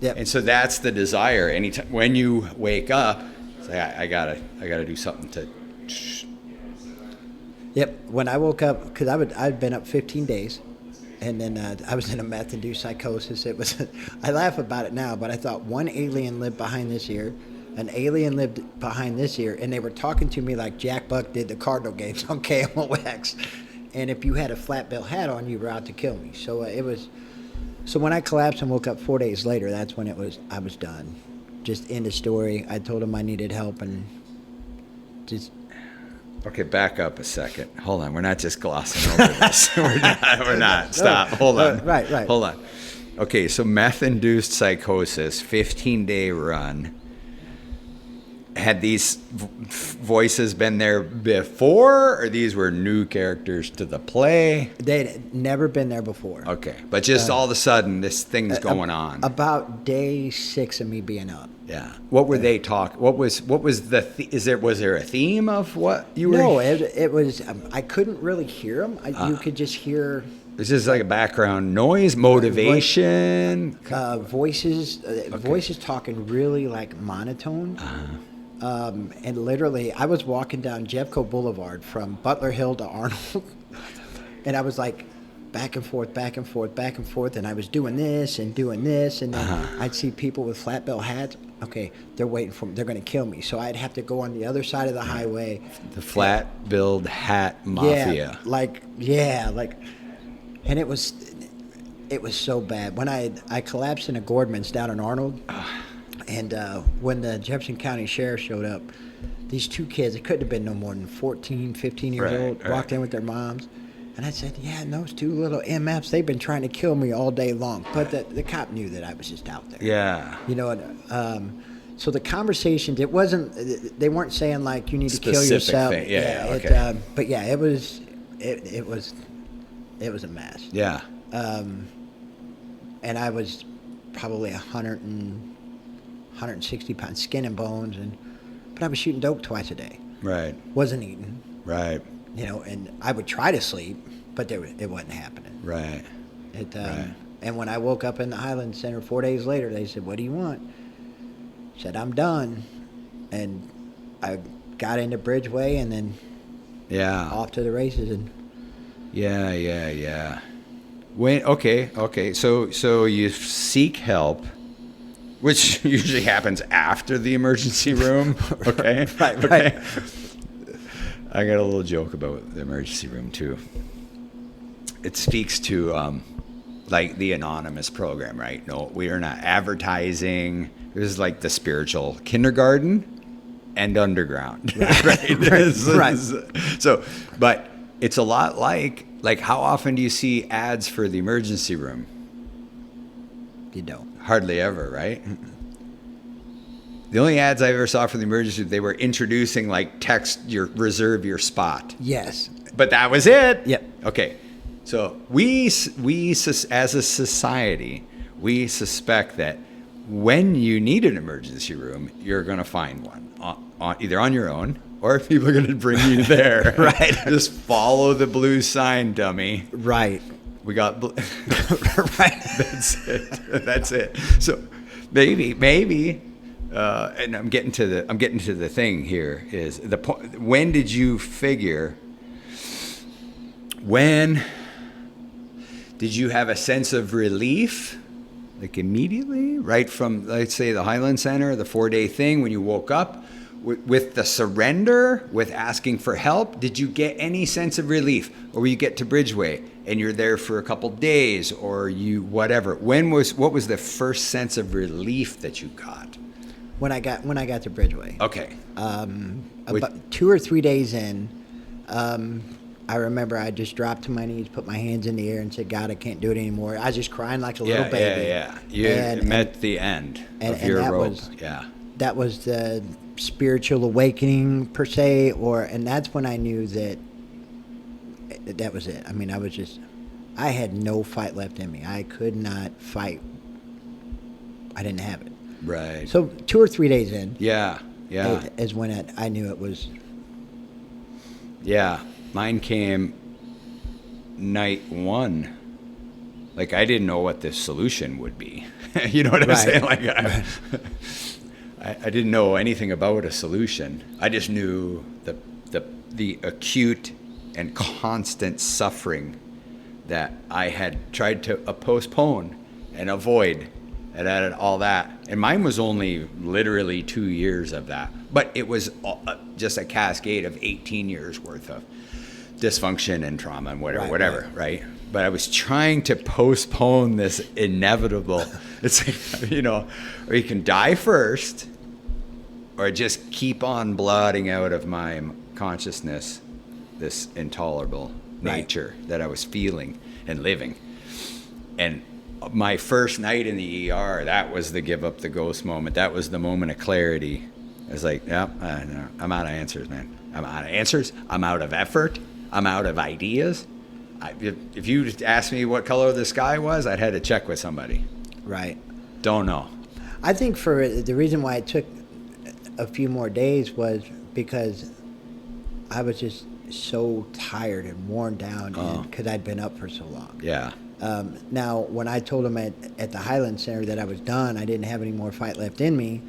Yep. And so that's the desire. Anytime when you wake up, say, I gotta do something to. Yep. When I woke up, because I'd been up 15 days, and then I was in a meth-induced psychosis. It was, I laugh about it now, but I thought one alien lived behind this ear, an alien lived behind this ear, and they were talking to me like Jack Buck did the Cardinal games on KMOX. And if you had a flat bill hat on, you were out to kill me. So it was. So when I collapsed and woke up 4 days later, that's when I was done. Just end of story. I told him I needed help and just. Okay, back up a second. Hold on. We're not just glossing over this. We're not. Stop. Hold on. Right. Hold on. Okay, so meth-induced psychosis, 15-day run. Had these voices been there before, or these were new characters to the play? They'd never been there before. Okay, but just all of a sudden, this thing's going on. About day 6 of me being up. Yeah. What were they talking? What was the? Was there a theme of what you were? No, it was. I couldn't really hear them. You could just hear. It's just like a background noise, motivation, voices. Voices talking really like monotone. And literally, I was walking down Jeffco Boulevard from Butler Hill to Arnold, and I was like back and forth, and I was doing this, and then I'd see people with flat bill hats. Okay, they're waiting for me. They're going to kill me. So I'd have to go on the other side of the highway. The flat-billed hat mafia. And it was so bad. When I collapsed in a Gordman's down in Arnold. And when the Jefferson County Sheriff showed up, these two kids, it couldn't have been no more than 14, 15 years old, walked in with their moms. And I said, yeah, and those two little MFs, they've been trying to kill me all day long. But the cop knew that I was just out there. Yeah. You know, so the conversations, it wasn't, they weren't saying like you need to kill yourself. Thing. Okay. But yeah, it was a mess. Yeah. And I was probably 160 pounds, skin and bones, but I was shooting dope twice a day. Right. Wasn't eating. Right. You know, and I would try to sleep, but it wasn't happening. Right. And when I woke up in the Highland Center 4 days later, they said, "What do you want?" I said, "I'm done," and I got into Bridgeway, and then off to the races. And yeah. Okay. So you seek help. Which usually happens after the emergency room, okay? Right. I got a little joke about the emergency room, too. It speaks to, like, the anonymous program, right? No, we are not advertising. This is like the spiritual kindergarten and underground, right? So, but it's a lot like, how often do you see ads for the emergency room? You don't. Hardly ever, right? The only ads I ever saw for the emergency, they were introducing like reserve your spot. Yes. But that was it. Yep. Okay. So we as a society, we suspect that when you need an emergency room, you're going to find one either on your own or people are going to bring you there. Right. Just follow the blue sign, dummy. Right. We got right. That's it. So maybe, and I'm getting to the thing here is the point. When did you figure? When did you have a sense of relief? Like immediately, right from, let's say, the Highland Center, the 4-day thing, when you woke up, with the surrender, with asking for help, did you get any sense of relief? Or you get to Bridgeway and you're there for a couple days, or you whatever. What was the first sense of relief that you got? When I got to Bridgeway. Okay. About 2 or 3 days in, I remember I just dropped to my knees, put my hands in the air, and said, "God, I can't do it anymore." I was just crying like a little baby. Yeah. You met the end of your rope. That was the spiritual awakening per se, and that's when I knew that was it. I mean, I had no fight left in me. I could not fight. I didn't have it. Right. So 2 or 3 days in. Yeah. Is when I knew it was. Yeah. Mine came night 1. Like, I didn't know what the solution would be. You know what I'm saying? Like, I didn't know anything about a solution. I just knew the acute and constant suffering that I had tried to postpone and avoid, and all that. And mine was only literally 2 years of that. But it was just a cascade of 18 years worth of dysfunction and trauma and whatever, right? But I was trying to postpone this inevitable. It's like, or you can die first, or just keep on blotting out of my consciousness this intolerable nature that I was feeling and living. And my first night in the ER, that was the give up the ghost moment. That was the moment of clarity. I was like, no, I'm out of answers, man. I'm out of answers. I'm out of effort. I'm out of ideas. If you asked me what color the sky was, I'd had to check with somebody. Right. Don't know. I think for the reason why it took a few more days was because I was just so tired and worn down because I'd been up for so long. Yeah. Now, when I told them at the Highland Center that I was done, I didn't have any more fight left in me,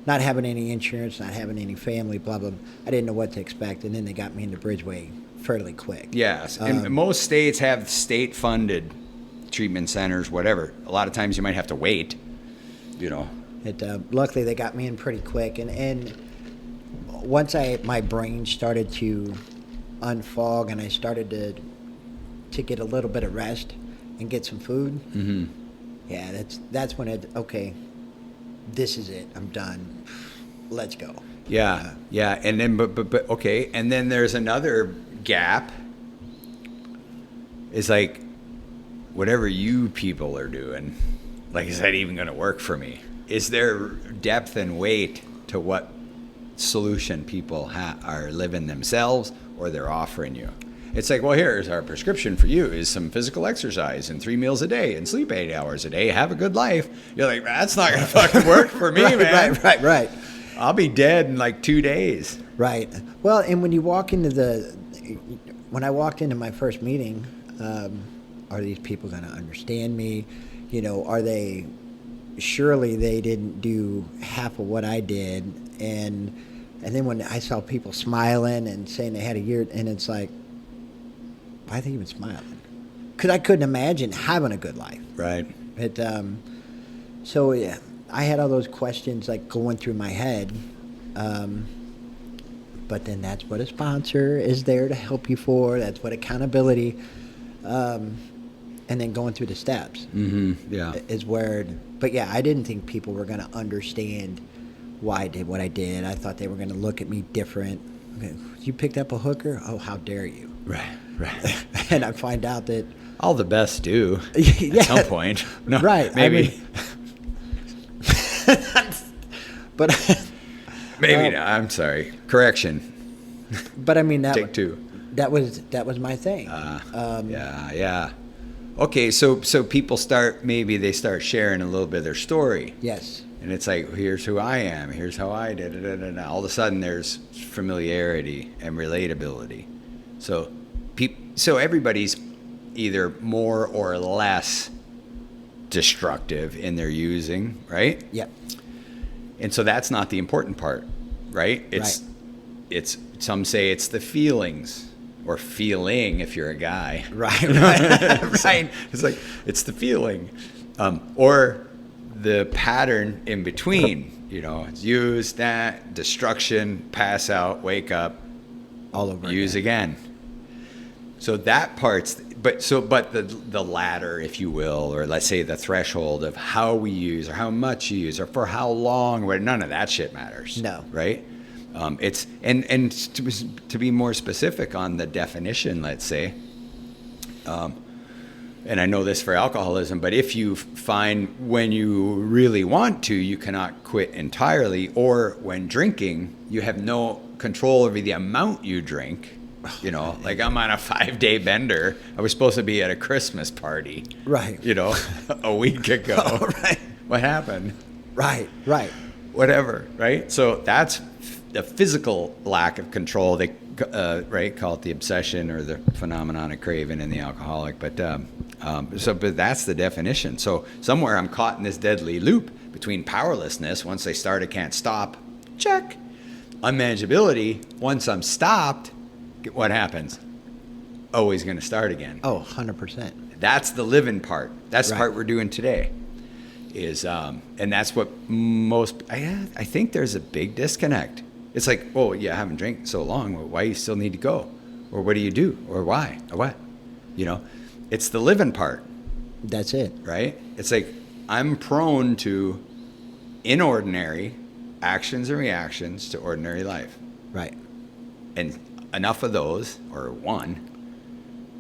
not having any insurance, not having any family, blah, blah, blah. I didn't know what to expect, and then they got me into Bridgeway fairly quick. Yes, and most states have state-funded treatment centers, whatever. A lot of times you might have to wait, Luckily, they got me in pretty quick, and once my brain started to unfog and I started to get a little bit of rest and get some food, yeah, that's when this is it. I'm done. Let's go. Yeah, and then but okay, and then there's another gap. It's like, whatever you people are doing, like, is that even going to work for me? Is there depth and weight to what solution people are living themselves or they're offering you? It's like, well, here's our prescription for you is some physical exercise and 3 meals a day and sleep 8 hours a day. Have a good life. You're like, that's not going to fucking work for me, man. Right. I'll be dead in like 2 days. Right. Well, and when I walked into my first meeting, are these people going to understand me? Surely they didn't do half of what I did. And then when I saw people smiling and saying they had a year, and it's like, why are they even smiling? Because I couldn't imagine having a good life. Right. So yeah, I had all those questions like going through my head. But then that's what a sponsor is there to help you for. That's what accountability, and then going through the steps. Yeah. Is where. But yeah, I didn't think people were going to understand why I did what I did. I thought they were going to look at me different. Okay, you picked up a hooker? Oh, how dare you? Right. And I find out that all the best do at some point. No, right. Maybe. But maybe not. I'm sorry. Correction. But I mean, Take 2. That was my thing. Yeah. Okay, so people start sharing a little bit of their story. Yes. And it's like, here's who I am. Here's how I did it. And all of a sudden, there's familiarity and relatability. So everybody's either more or less destructive in their using, right? Yep. And so that's not the important part, right? It's some say it's the feelings or feeling if you're a guy. Right. Right. It's like, it's the feeling. Or the pattern in between, it's use, that, destruction, pass out, wake up, all over use again. So that part's, but the ladder, if you will, or let's say the threshold of how we use or how much you use or for how long, none of that shit matters. No. Right? It's and to be more specific on the definition, let's say, and I know this for alcoholism, but if you find when you really want to, you cannot quit entirely, or when drinking, you have no control over the amount you drink. You know, like I'm on a 5-day bender. I was supposed to be at a Christmas party. Right. You know, a week ago. Oh, right. What happened? Right. Whatever, right? So that's the physical lack of control. They call it the obsession or the phenomenon of craving in the alcoholic. But but that's the definition. So somewhere I'm caught in this deadly loop between powerlessness. Once I start, I can't stop. Check. Unmanageability. Once I'm stopped, what happens? Always going to start again. Oh, 100%. That's the living part. That's the Right. part we're doing today. Is and that's what most. I think there's a big disconnect. It's like, oh, yeah, I haven't drank so long. Well, why you still need to go, or what do you do, or why, or what? You know, it's the living part. That's it. Right? It's like I'm prone to inordinary actions and reactions to ordinary life. Right. And enough of those, or one,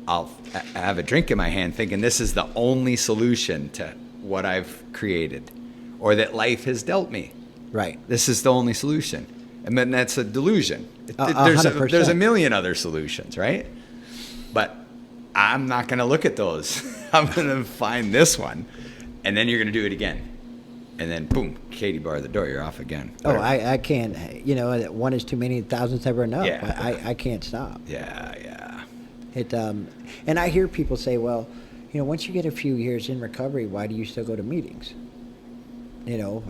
I'll have a drink in my hand thinking this is the only solution to what I've created or that life has dealt me. Right. This is the only solution. And then that's a delusion. There's There's a million other solutions, right? But I'm not going to look at those. I'm going to find this one. And then you're going to do it again. And then, boom, Katie barred the door. You're off again. Oh, I can't. You know, one is too many, thousands never enough. Yeah. I can't stop. Yeah. It and I hear people say, well, you know, once you get a few years in recovery, why do you still go to meetings? You know,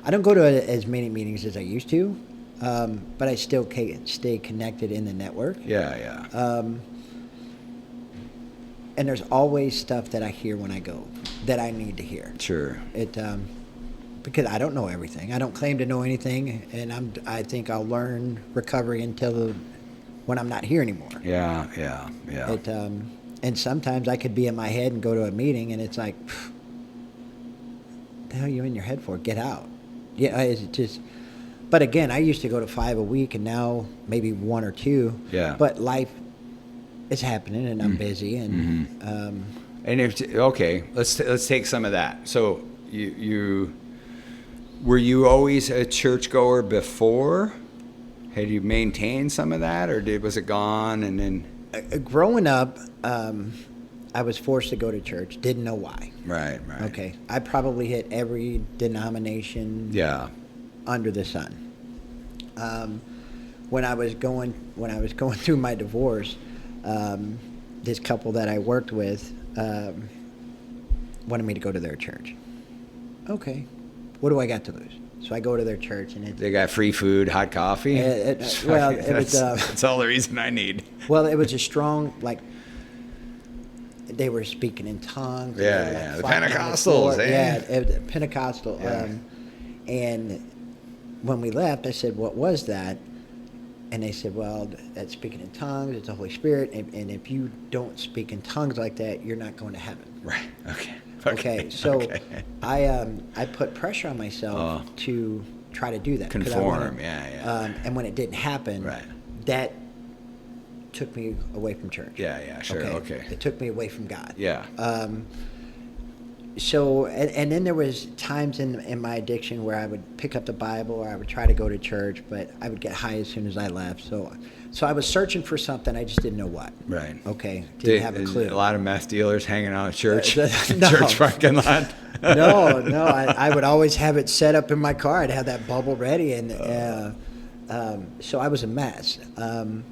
I don't go to as many meetings as I used to, but I still stay connected in the network. Yeah. And there's always stuff that I hear when I go that I need to hear. Sure. Because I don't know everything. I don't claim to know anything, and I think I'll learn recovery until when I'm not here anymore. Yeah. And sometimes I could be in my head and go to a meeting, and it's like, what the hell are you in your head for? Get out. Yeah, it's just. But again, I used to go to 5 a week, and now maybe 1 or 2. Yeah. But life is happening, and I'm busy, and. Okay, let's take some of that. So you were you always a churchgoer before? Had you maintained some of that, or was it gone and then? Growing up, I was forced to go to church. Didn't know why. Right. Okay, I probably hit every denomination. Yeah. Under the sun. When I was going through my divorce, this couple that I worked with wanted me to go to their church. Okay, what do I got to lose? So I go to their church, and they got free food, hot coffee. That's all the reason I need. Well, it was a strong, like, they were speaking in tongues. Yeah, the Pentecostals. Yeah, Pentecostal. Yeah. And when we left, I said, "What was that?" And they said, "Well, that's speaking in tongues. It's the Holy Spirit, and if you don't speak in tongues like that, you're not going to heaven." Right. Okay. So I put pressure on myself to try to do that. Conform. And when it didn't happen, right, that took me away from church. Yeah. Sure. Okay. It took me away from God. Yeah. So, and then there was times in my addiction where I would pick up the Bible or I would try to go to church, but I would get high as soon as I left. So I was searching for something. I just didn't know what. Right. Okay. Didn't have a clue. A lot of meth dealers hanging out at church. No. Church parking lot. No. I would always have it set up in my car. I'd have that bubble ready. And so I was a mess. And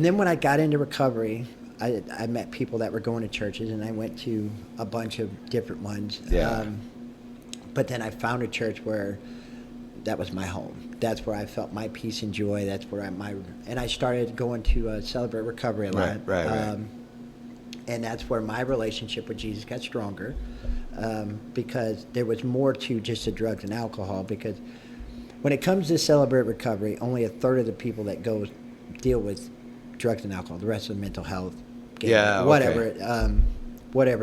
then when I got into recovery, I met people that were going to churches, and I went to a bunch of different ones. Yeah. But then I found a church where that was my home. That's where I felt my peace and joy. That's where and I started going to Celebrate Recovery a lot. Right. And that's where my relationship with Jesus got stronger, because there was more to just the drugs and alcohol. Because when it comes to Celebrate Recovery, only a third of the people that go deal with drugs and alcohol. The rest of mental health, whatever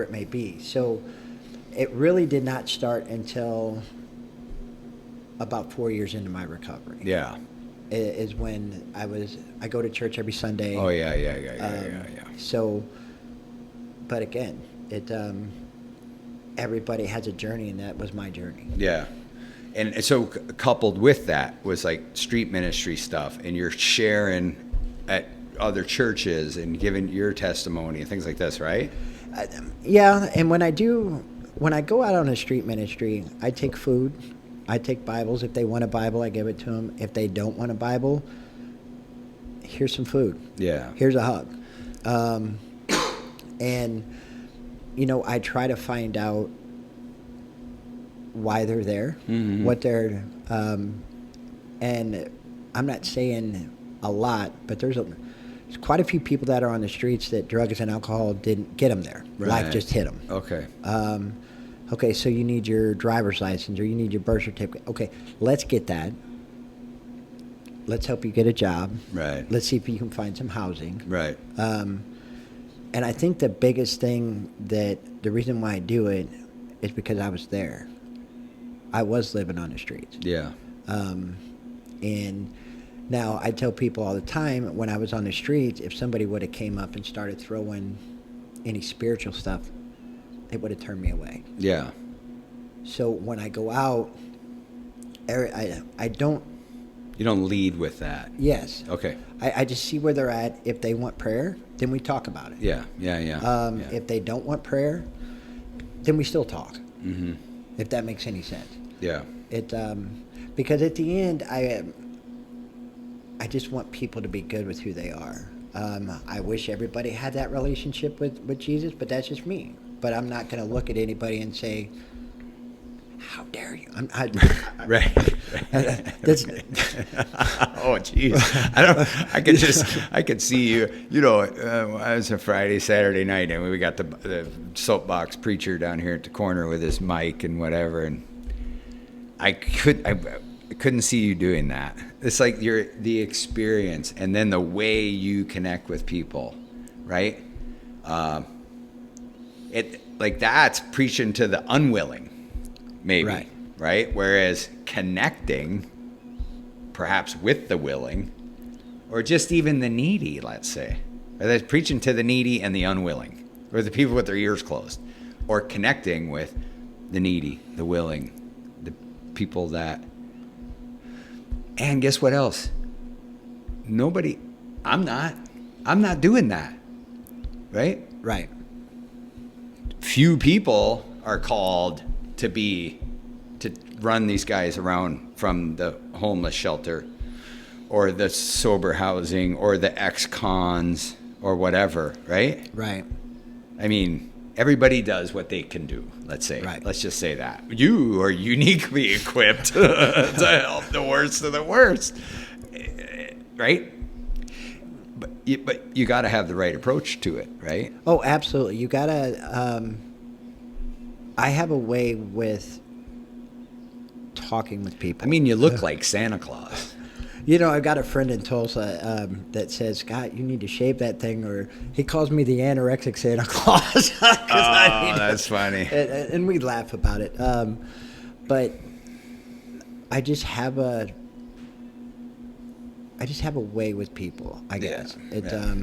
it may be. So it really did not start until about 4 years into my recovery. Yeah. Is when I go to church every Sunday. Oh, yeah. So, but again, everybody has a journey, and that was my journey. Yeah. And so coupled with that was like street ministry stuff, and you're sharing at other churches and giving your testimony and things like this, right? Yeah, and when I go out on a street ministry, I take food, I take Bibles. If they want a Bible, I give it to them. If they don't want a Bible, here's some food. Yeah. Here's a hug. And, I try to find out why they're there, what they're, and I'm not saying a lot, but there's quite a few people that are on the streets that drugs and alcohol didn't get them there. Right. Life just hit them. Okay. Okay, so you need your driver's license or you need your birth certificate. Okay, let's get that. Let's help you get a job. Right. Let's see if you can find some housing. Right. And I think the biggest thing the reason why I do it is because I was there. I was living on the streets. Yeah. And now I tell people all the time, when I was on the streets, if somebody would have came up and started throwing any spiritual stuff, it would have turned me away. Yeah. So when I go out, I don't. You don't lead with that. Yes. Okay. I just see where they're at. If they want prayer, then we talk about it. Yeah. If they don't want prayer, then we still talk. Mm-hmm. If that makes any sense. Yeah. Because at the end, I just want people to be good with who they are. I wish everybody had that relationship with Jesus, but that's just me. But I'm not going to look at anybody and say, "How dare you?" Right. That's, Oh, jeez. I could see you. I was a Friday, Saturday night, and we got the soapbox preacher down here at the corner with his mic and whatever, and I couldn't see you doing that. It's like the experience, and then the way you connect with people, right? That's preaching to the unwilling, maybe, right? Whereas connecting, perhaps with the willing, or just even the needy, let's say, or that's preaching to the needy and the unwilling, or the people with their ears closed, or connecting with the needy, the willing, the people that. And guess what else? I'm not doing that, right? right. Few people are called to run these guys around from the homeless shelter or the sober housing or the ex-cons or whatever, right? Right. I mean, everybody does what they can do, let's say. Right. Let's just say that. You are uniquely equipped to help the worst of the worst, right? But you got to have the right approach to it, right? Oh, absolutely. You got to... I have a way with talking with people. I mean, you look like Santa Claus. I've got a friend in Tulsa that says, "Scott, you need to shave that thing," or he calls me the anorexic Santa Claus. That's funny. And we laugh about it. But I just have a way with people, I guess. Yeah.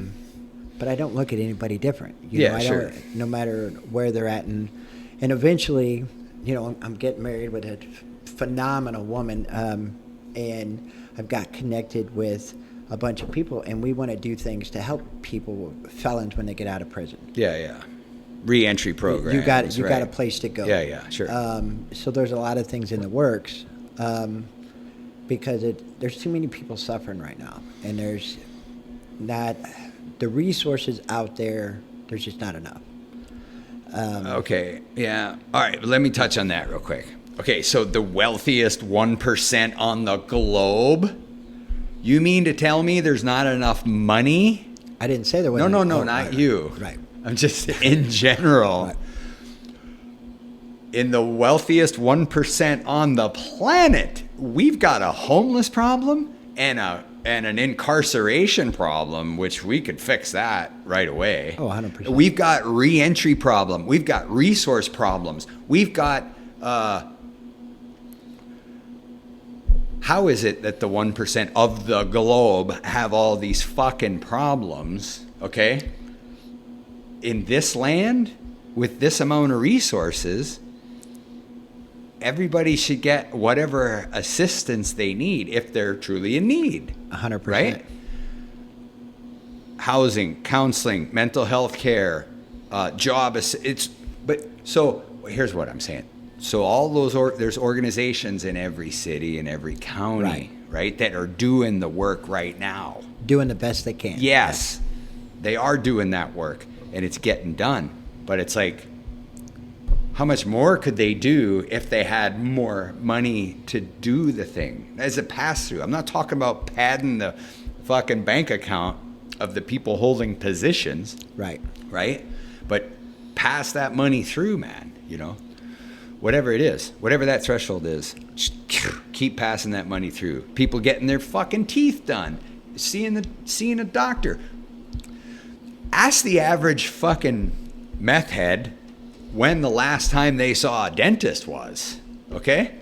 But I don't look at anybody different. Sure. No matter where they're at, and eventually, I'm getting married with a phenomenal woman, and I've got connected with a bunch of people, and we want to do things to help people, felons, when they get out of prison. Yeah. Re-entry program. You got a place to go. Yeah, sure. So there's a lot of things in the works, because there's too many people suffering right now, and there's not the resources out there. There's just not enough. Okay. Yeah. All right. Let me touch on that real quick. Okay. So the wealthiest 1% on the globe. You mean to tell me there's not enough money? I didn't say there was. No, not you. Right. I'm just in general. Right. In the wealthiest 1% on the planet, we've got a homeless problem and an incarceration problem, which we could fix that right away. Oh, 100%. We've got re-entry problem. We've got resource problems. We've got how is it that the 1% of the globe have all these fucking problems, okay? In this land, with this amount of resources, everybody should get whatever assistance they need if they're truly in need. 100%. Right? Housing, counseling, mental health care, job. So here's what I'm saying. So all those there's organizations in every city and every county, right, that are doing the work right now. Doing the best they can. Yes, they are doing that work, and it's getting done. But it's like, how much more could they do if they had more money to do the thing as a pass-through? I'm not talking about padding the fucking bank account of the people holding positions. Right. Right? But pass that money through, man, you know? Whatever it is, whatever that threshold is, keep passing that money through. People getting their fucking teeth done, seeing a doctor. Ask the average fucking meth head when the last time they saw a dentist was, okay?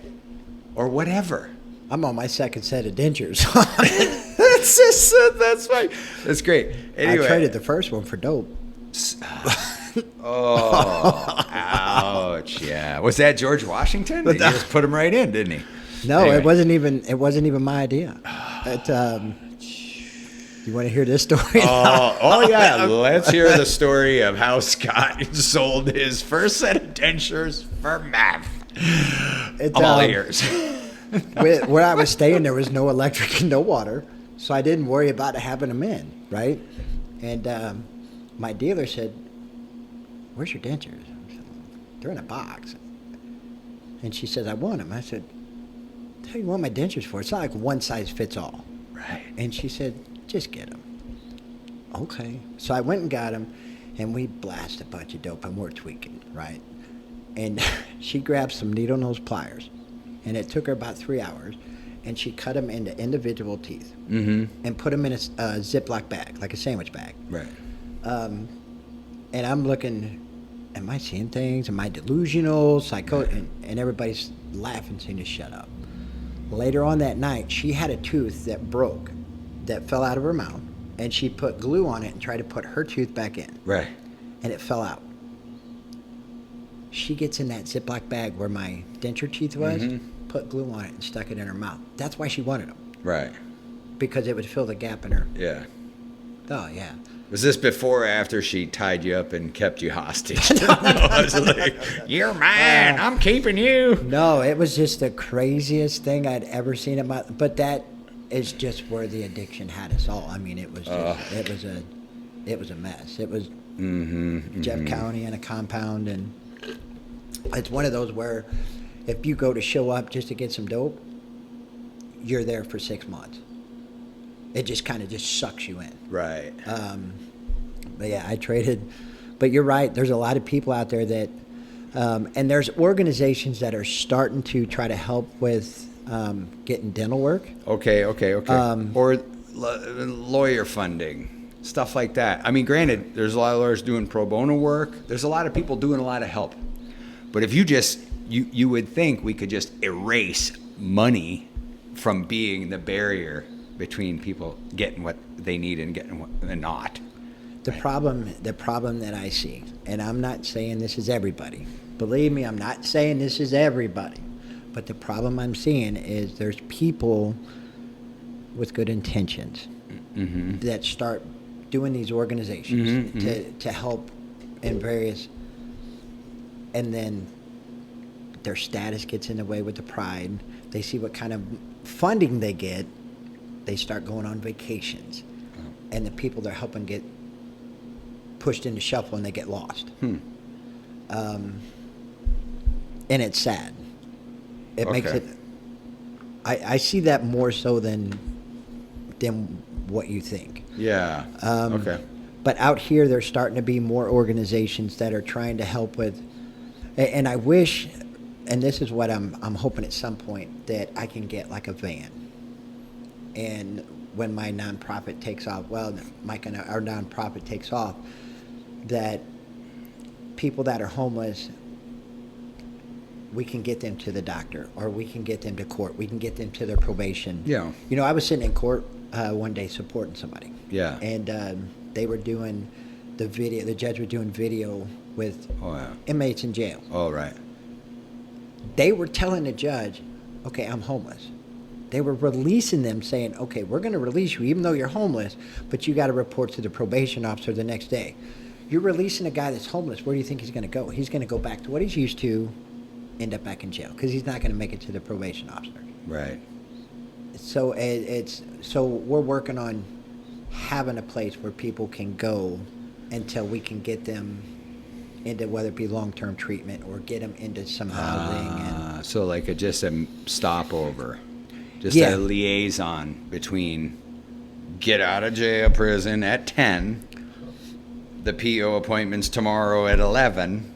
Or whatever. I'm on my second set of dentures. That's right. That's great. Anyway. I traded the first one for dope. Oh, ouch! Yeah, was that George Washington? He just put him right in, didn't he? No, anyway. It wasn't even my idea. You want to hear this story? Oh yeah, let's hear the story of how Scott sold his first set of dentures for meth. I'm all ears. Where I was staying, there was no electric and no water, so I didn't worry about having them in, right? And my dealer said, "Where's your dentures?" "They're in a box." And she says, "I want them." I said, "What the hell you want my dentures for? It's not like one size fits all." Right. And she said, "Just get them." Okay. So I went and got them, and we blasted a bunch of dope, and we're tweaking, right? And she grabbed some needle nose pliers, and it took her about 3 hours, and she cut them into individual teeth and put them in a Ziploc bag, like a sandwich bag. Right. And I'm looking, am I seeing things? Am I delusional, psychotic? And everybody's laughing, saying to shut up. Later on that night, she had a tooth that broke, that fell out of her mouth, and she put glue on it and tried to put her tooth back in. Right. And it fell out. She gets in that Ziploc bag where my denture teeth was, put glue on it, and stuck it in her mouth. That's why she wanted them. Right. Because it would fill the gap in her. Yeah. Oh, yeah. Was this before or after she tied you up and kept you hostage? I was like, "You're mine. I'm keeping you." No, it was just the craziest thing I'd ever seen in my. But that is just where the addiction had us all. I mean, it was just, it was a mess. It was Jeff County and a compound, and it's one of those where if you go to show up just to get some dope, you're there for 6 months. It just kind of just sucks you in. Right. But yeah, I traded. But you're right. There's a lot of people out there that, and there's organizations that are starting to try to help with getting dental work. Okay. Or lawyer funding, stuff like that. I mean, granted, there's a lot of lawyers doing pro bono work. There's a lot of people doing a lot of help. But if you would think we could just erase money from being the barrier between people getting what they need and getting what they're not. The problem that I see, and I'm not saying this is everybody. Believe me, I'm not saying this is everybody. But the problem I'm seeing is there's people with good intentions that start doing these organizations to help in various, and then their status gets in the way with the pride. They see what kind of funding they get. They start going on vacations, and the people they're helping get pushed into shuffle, and they get lost. And it's sad. It makes it. I see that more so than what you think. Yeah. Okay. But out here, there's starting to be more organizations that are trying to help with, and I wish, and this is what I'm hoping at some point, that I can get like a van. And when my nonprofit takes off, our nonprofit takes off, that people that are homeless we can get them to the doctor, or we can get them to court. We can get them to their probation. Yeah. You know, I was sitting in court one day supporting somebody. Yeah. And they were doing the video. The judge was doing video with inmates in jail. Oh, right. They were telling the judge, okay, I'm homeless. They were releasing them, saying, okay, we're going to release you even though you're homeless, but you got to report to the probation officer the next day. You're releasing a guy that's homeless. Where do you think he's going to go? He's going to go back to what he's used to, end up back in jail, because he's not going to make it to the probation officer. Right. So so we're working on having a place where people can go until we can get them into, whether it be long-term treatment or get them into some housing. So like just a stopover, just a liaison between get out of jail, prison at 10, the PO appointment's tomorrow at 11.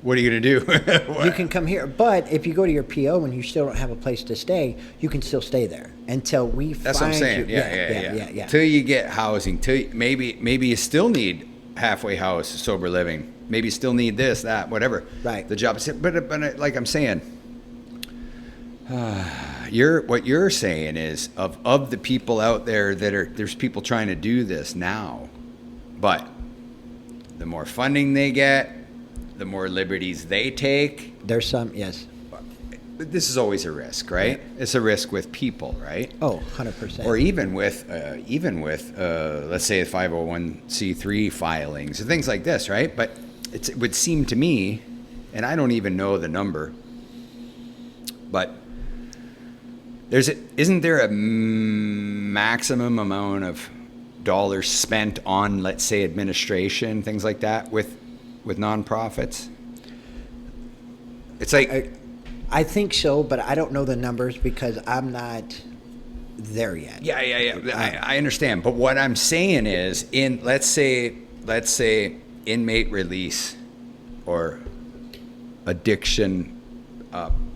What are you going to do? You can come here, but if you go to your PO and you still don't have a place to stay, you can still stay there until we find you. That's what I'm saying. Yeah. Till you get housing, maybe you still need halfway house, sober living. Maybe you still need this, that, whatever. Right. The job is, but like I'm saying, what you're saying is of the people out there there's people trying to do this now, but the more funding they get, the more liberties they take. There's some, yes. But this is always a risk, right? Yeah. It's a risk with people, right? Oh, 100%. Or even with let's say 501c3 filings and things like this, right? But it would seem to me, and I don't even know the number, but isn't there a maximum amount of dollars spent on, let's say, administration, things like that, with nonprofits? It's like I think so, but I don't know the numbers because I'm not there yet. Yeah. I understand, but what I'm saying is, let's say inmate release or addiction,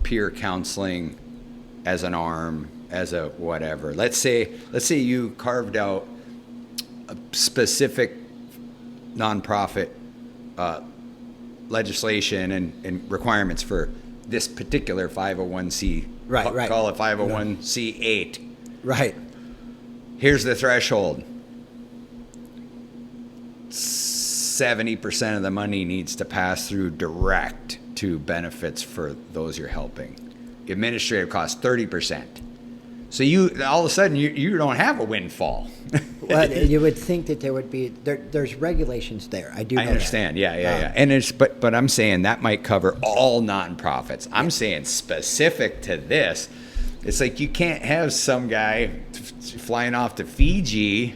peer counseling as an arm, as a whatever. Let's say you carved out a specific nonprofit legislation and requirements for this particular 501c. Right. Call it 501c8. Right. Here's the threshold. 70% of the money needs to pass through direct to benefits for those you're helping. Administrative costs 30%. So all of a sudden you don't have a windfall. Well, you would think that there would be there's regulations there. I understand. That. Yeah. And but I'm saying that might cover all nonprofits. I'm saying specific to this. It's like you can't have some guy flying off to Fiji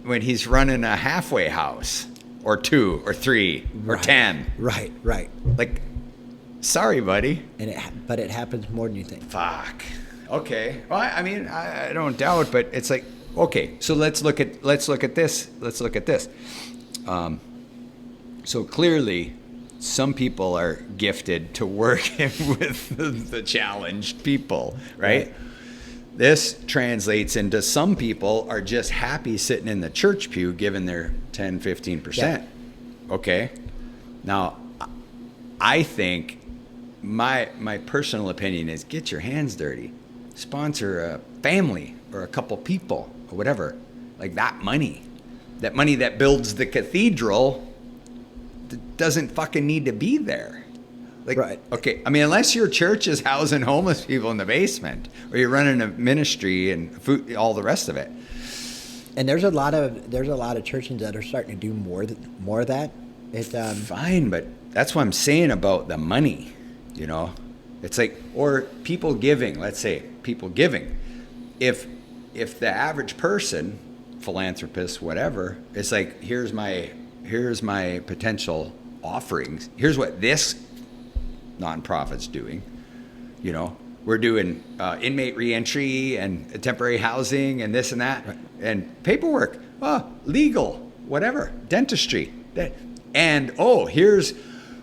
when he's running a halfway house or 2 or 3 or 10. Right. Like, sorry, buddy. But it happens more than you think. Fuck. Okay. Well, I mean, I don't doubt, but it's like, okay. So let's look at this. So clearly, some people are gifted to working with the challenged people, right? This translates into some people are just happy sitting in the church pew giving their 10, 15%. Yeah. Okay. Now, I think my personal opinion is get your hands dirty. Sponsor a family or a couple people or whatever. Like that money that builds the cathedral doesn't fucking need to be there. Like, right. Okay, I mean, unless your church is housing homeless people in the basement, or you're running a ministry and food, all the rest of it. And there's a lot of churches that are starting to do more of that. Fine, but that's what I'm saying about the money. You know, it's like, or people giving. Let's say people giving. If the average person, philanthropist, whatever, it's like, here's my potential offerings. Here's what this nonprofit's doing. You know, we're doing inmate reentry and temporary housing and this and that, right. And paperwork, legal, whatever, dentistry.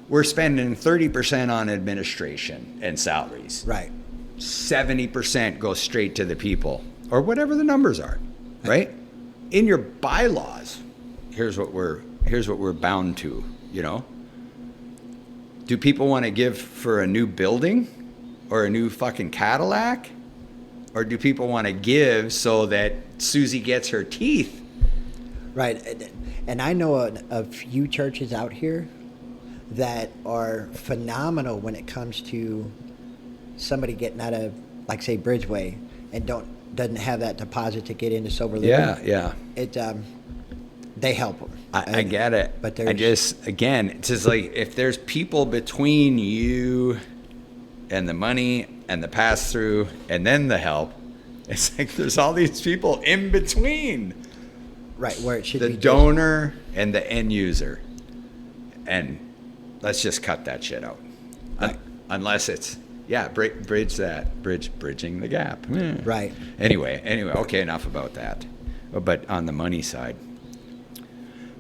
We're spending 30% on administration and salaries. Right. 70% goes straight to the people, or whatever the numbers are, right? In your bylaws, here's what we're bound to, you know. Do people want to give for a new building or a new fucking Cadillac? Or do people want to give so that Susie gets her teeth? Right. And I know a few churches out here that are phenomenal when it comes to somebody getting out of, like, say, Bridgeway and doesn't have that deposit to get into sober living. Yeah. They help them. I get it. But I just, again, it's just like if there's people between you and the money and the pass-through and then the help, it's like there's all these people in between. Right, where it should be the donor and the end user. And let's just cut that shit out. Right. Unless it's, bridging the gap. Right. Anyway, okay, enough about that. But on the money side.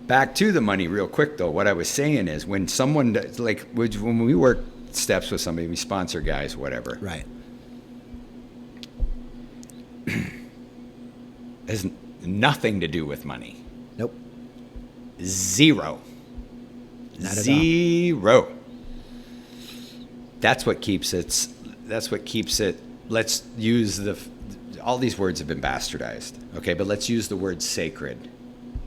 Back to the money real quick, though. What I was saying is when someone, like when we work steps with somebody, we sponsor guys, whatever. Right. Has nothing to do with money. Nope. Zero. Not at all. Zero. That's what keeps it. Let's use all these words have been bastardized. Okay, but let's use the word sacred,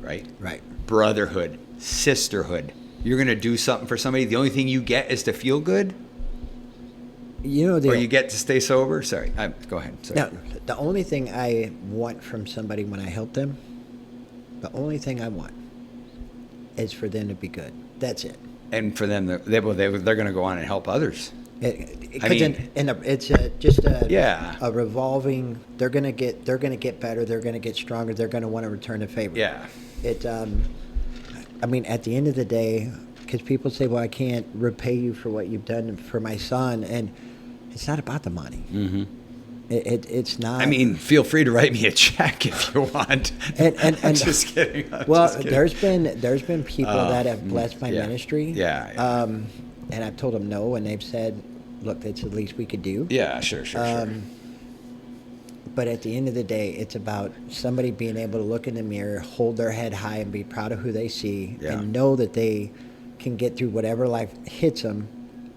right? Right. Brotherhood, sisterhood. You're going to do something for somebody. The only thing you get is to feel good? Or you get to stay sober? Sorry. Go ahead. Sorry. No, the only thing I want from somebody when I help them, the only thing I want is for them to be good. That's it. And for them, they're going to go on and help others. It's just a revolving. They're gonna get better. They're gonna get stronger. They're gonna want to return the favor. Yeah. At the end of the day, because people say, "Well, I can't repay you for what you've done for my son," and it's not about the money. Mm-hmm. It's not. I mean, feel free to write me a check if you want. And just kidding. There's been people that have blessed my ministry. Yeah. And I've told them no, and they've said, "Look, that's the least we could do." Yeah, sure. But at the end of the day, it's about somebody being able to look in the mirror, hold their head high, and be proud of who they see, and know that they can get through whatever life hits them,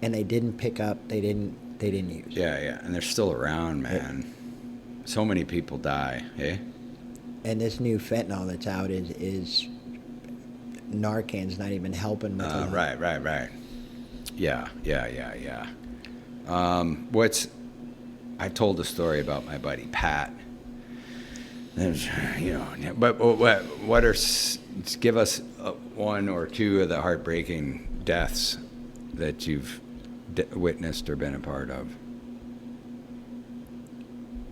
and they didn't pick up, they didn't use. Yeah, and they're still around, man. Yeah. So many people die, eh? And this new fentanyl that's out is Narcan's not even helping with it. Right. Yeah. I told a story about my buddy Pat. But what are? Give us one or two of the heartbreaking deaths that you've witnessed or been a part of.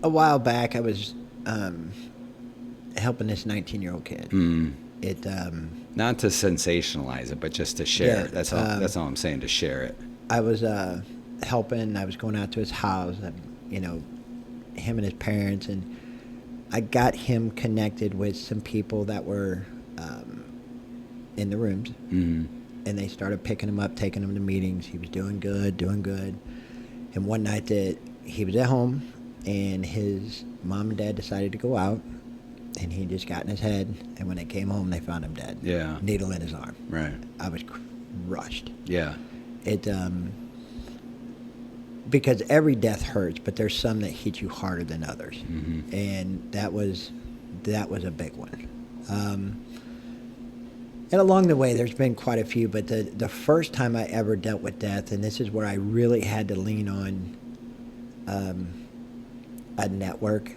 A while back, I was helping this 19-year-old kid. Not to sensationalize it, but just to share it. That's all I'm saying, to share it. I was helping. I was going out to his house, him and his parents, and I got him connected with some people that were in the rooms. Mm-hmm. And they started picking him up, taking him to meetings. He was doing good. And one night that he was at home, and his mom and dad decided to go out, and he just got in his head. And when they came home, they found him dead. Yeah. Needle in his arm. Right. I was crushed. Yeah. Because every death hurts, but there's some that hit you harder than others. Mm-hmm. And that was a big one. And along the way, there's been quite a few, but the first time I ever dealt with death, and this is where I really had to lean on a network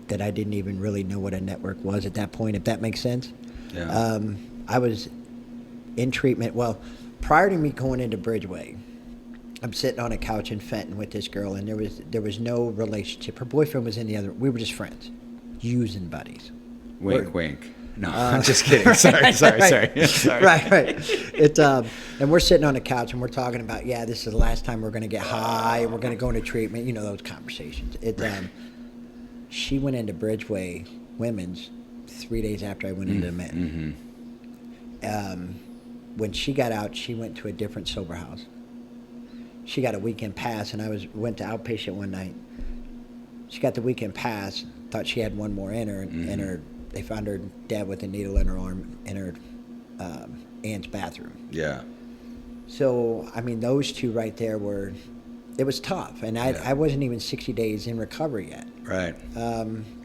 that I didn't even really know what a network was at that point, if that makes sense. Yeah. I was in treatment. Well, prior to me going into Bridgeway, I'm sitting on a couch in Fenton with this girl, and there was no relationship. Her boyfriend was in the other. We were just friends, using buddies. Wink. No, I'm just kidding. Sorry. Right. And we're sitting on the couch and we're talking about, this is the last time we're going to get high and we're going to go into treatment. Those conversations. She went into Bridgeway Women's 3 days after I went into men. Mm-hmm. When she got out, she went to a different sober house. She got a weekend pass, and I went to outpatient one night. She got the weekend pass, thought she had one more in her, and they found her dead with a needle in her arm in her aunt's bathroom. Yeah. So, I mean, those two right there it was tough. And I wasn't even 60 days in recovery yet. Right.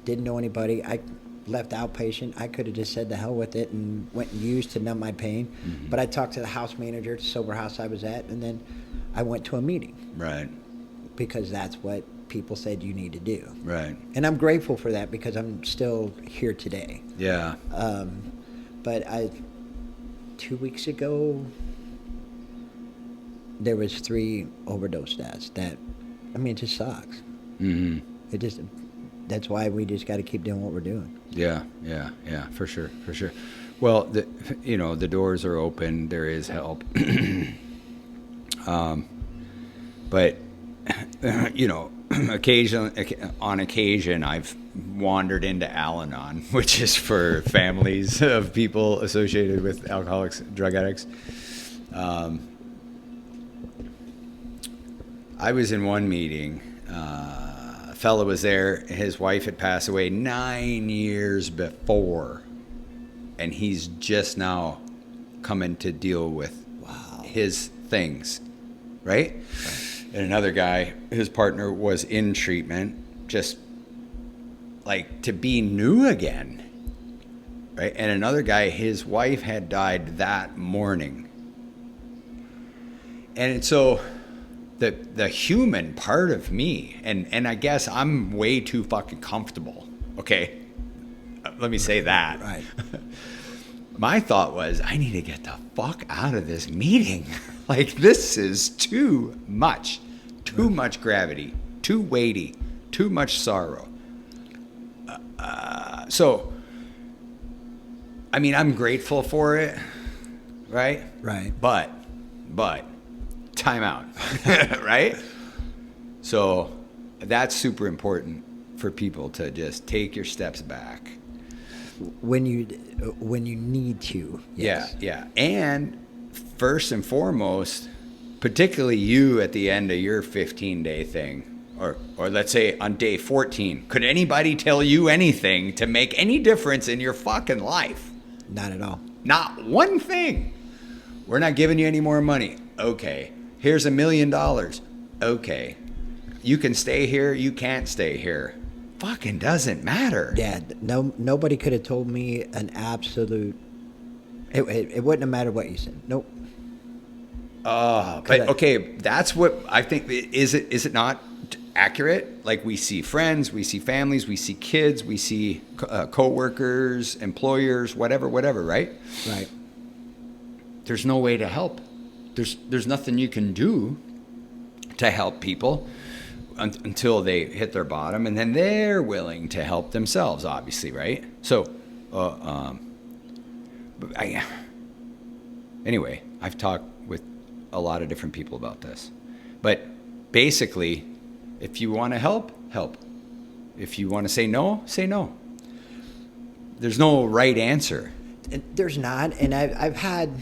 Didn't know anybody. I left outpatient. I could have just said the hell with it and went and used to numb my pain. Mm-hmm. But I talked to the house manager at the sober house I was at, and then I went to a meeting. Right. Because that's what people said you need to do. Right. And I'm grateful for that because I'm still here today. Yeah. But 2 weeks ago, there was 3 overdose deaths. That, I mean, it just sucks. Mm-hmm. That's why we just got to keep doing what we're doing. Yeah, for sure. Well, the doors are open. There is help. But on occasion, I've wandered into Al-Anon, which is for families of people associated with alcoholics, drug addicts. I was in one meeting. A fellow was there. His wife had passed away 9 years before, and he's just now coming to deal with his things, right? And another guy, his partner was in treatment, just like to be new again, right? And another guy, his wife had died that morning. And so the human part of me, and I guess I'm way too fucking comfortable, okay? Let me say that. Right. My thought was, I need to get the fuck out of this meeting. Like, this is too much. Too much gravity. Too weighty. Too much sorrow. So, I mean, I'm grateful for it, right? Right. But, time out, right? So, that's super important for people to just take your steps back. When you need to. Yes. Yeah. And first and foremost, particularly you at the end of your 15-day thing, or let's say on day 14, could anybody tell you anything to make any difference in your fucking life? Not at all. Not one thing. We're not giving you any more money. Okay. Here's $1 million. Okay. You can stay here. You can't stay here. Fucking doesn't matter. Yeah, nobody could have told me an absolute. It wouldn't have mattered what you said. Nope. But okay, that's what I think. Is it not accurate? Like, we see friends, we see families, we see kids, we see co-workers, employers, whatever, right? Right. There's no way to help. There's nothing you can do to help people until they hit their bottom, and then they're willing to help themselves, obviously, right? So, anyway, I've talked with a lot of different people about this. But basically, if you want to help. If you want to say no, say no. There's no right answer. There's not, and I've had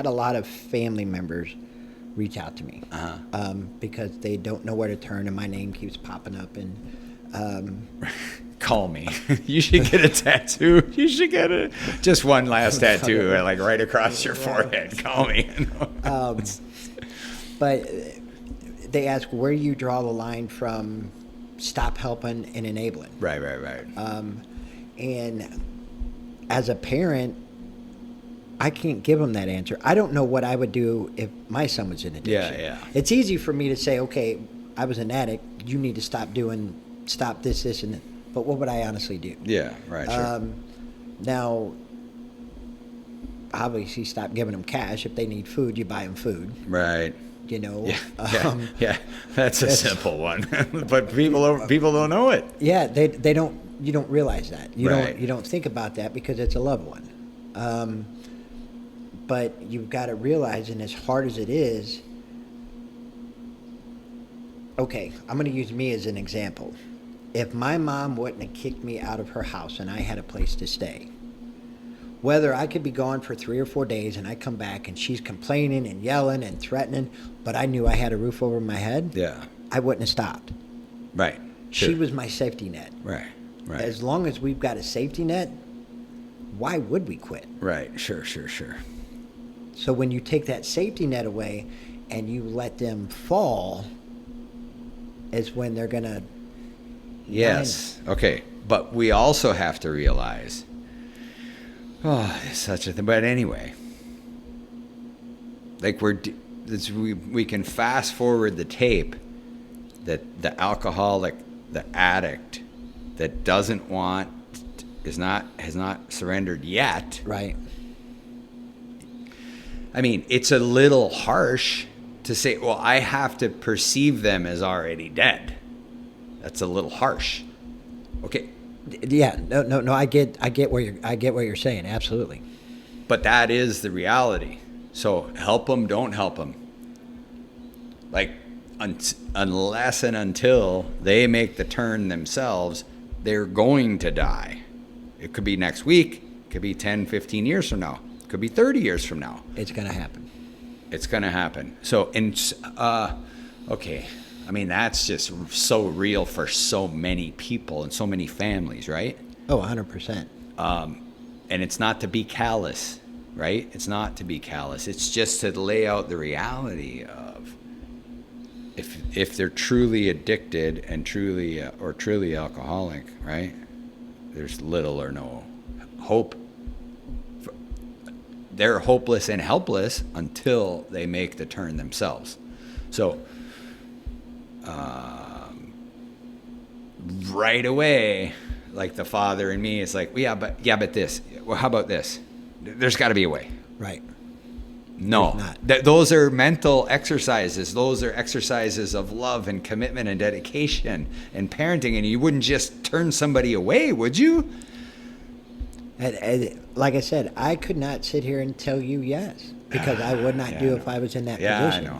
a lot of family members reach out to me because they don't know where to turn, and my name keeps popping up. And call me. You should get a tattoo. You should get just one last tattoo, like right across your forehead. Call me. But they ask where you draw the line from stop helping and enabling. Right. And as a parent, I can't give them that answer. I don't know what I would do if my son was in addiction. Yeah. It's easy for me to say, okay, I was an addict. You need to stop this, and that. But what would I honestly do? Yeah, right. Sure. Now, obviously, stop giving them cash. If they need food, you buy them food. Right. You know. Yeah. That's a simple one, but people don't know it. Yeah, they don't. You don't realize that. You Right. don't think about that because it's a loved one. But you've got to realize, and as hard as it is, okay, I'm going to use me as an example. If my mom wouldn't have kicked me out of her house and I had a place to stay, whether I could be gone for 3 or 4 days and I come back and she's complaining and yelling and threatening, but I knew I had a roof over my head, I wouldn't have stopped. Right. She was my safety net. Right. As long as we've got a safety net, why would we quit? Right. Sure. So when you take that safety net away and you let them fall, is when they're going to. Yes. Okay. But we also have to realize, it's such a thing. But anyway, like we can fast forward the tape that the alcoholic, the addict that doesn't want, has not surrendered yet. Right. I mean, it's a little harsh to say, well, I have to perceive them as already dead. That's a little harsh. Okay. Yeah. No. I get what you're saying. Absolutely. But that is the reality. So help them, don't help them. Like, unless and until they make the turn themselves, they're going to die. It could be next week. It could be 10, 15 years from now. It could be 30 years from now. It's going to happen. It's going to happen. So, okay. I mean, that's just so real for so many people and so many families, right? Oh, 100%. And it's not to be callous, right? It's not to be callous. It's just to lay out the reality of if they're truly addicted and truly alcoholic, right? There's little or no hope. They're hopeless and helpless until they make the turn themselves. So, right away, like the father in me is like, yeah, but this. Well, how about this? There's got to be a way. Right. No, those are mental exercises. Those are exercises of love and commitment and dedication and parenting. And you wouldn't just turn somebody away, would you? And like I said, I could not sit here and tell you yes, because I would not do if I was in that position.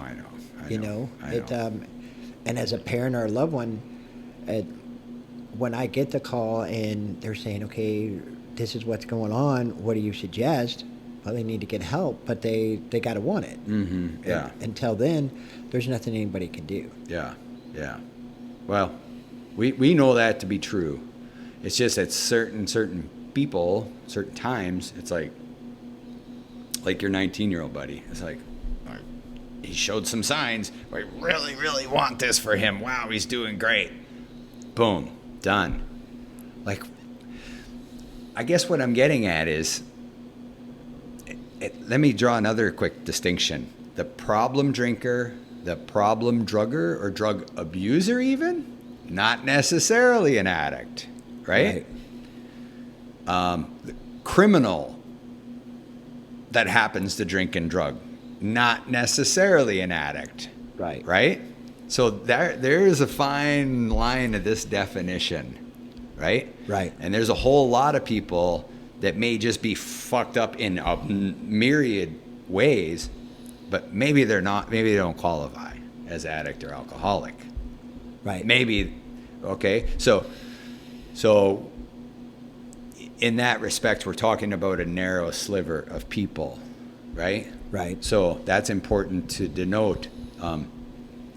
I know. And as a parent or a loved one, when I get the call and they're saying, okay, this is what's going on, what do you suggest? Well, they need to get help, but they got to want it. Mm-hmm. Yeah. Until then, there's nothing anybody can do. Yeah. Well, we know that to be true. It's just that certain people, certain times, it's like your 19-year-old buddy. It's like, he showed some signs. I really, really want this for him. Wow, he's doing great. Boom, done. Like, I guess what I'm getting at is, let me draw another quick distinction. The problem drinker, the problem drugger or drug abuser even, not necessarily an addict, right? The criminal that happens to drink and drug, not necessarily an addict. Right? So there is a fine line to this definition, right? Right. And there's a whole lot of people that may just be fucked up in a myriad ways, but maybe they're not, maybe they don't qualify as addict or alcoholic. Right. Maybe, okay? So in that respect, we're talking about a narrow sliver of people, right? Right. So that's important to denote,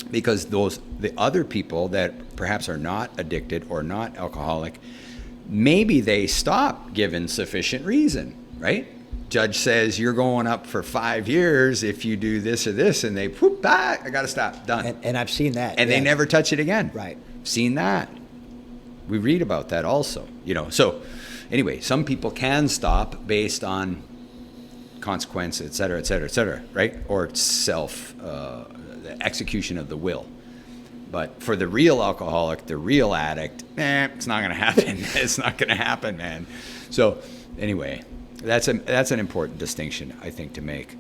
because the other people that perhaps are not addicted or not alcoholic, maybe they stop given sufficient reason, right? Judge says you're going up for 5 years if you do this or this, and they whoop back. I got to stop. Done. And I've seen that. And they never touch it again. Right. Seen that. We read about that also. So anyway, some people can stop based on consequence, et cetera, right? Or the execution of the will. But for the real alcoholic, the real addict, it's not going to happen. It's not going to happen, man. So anyway, that's an important distinction, I think, to make.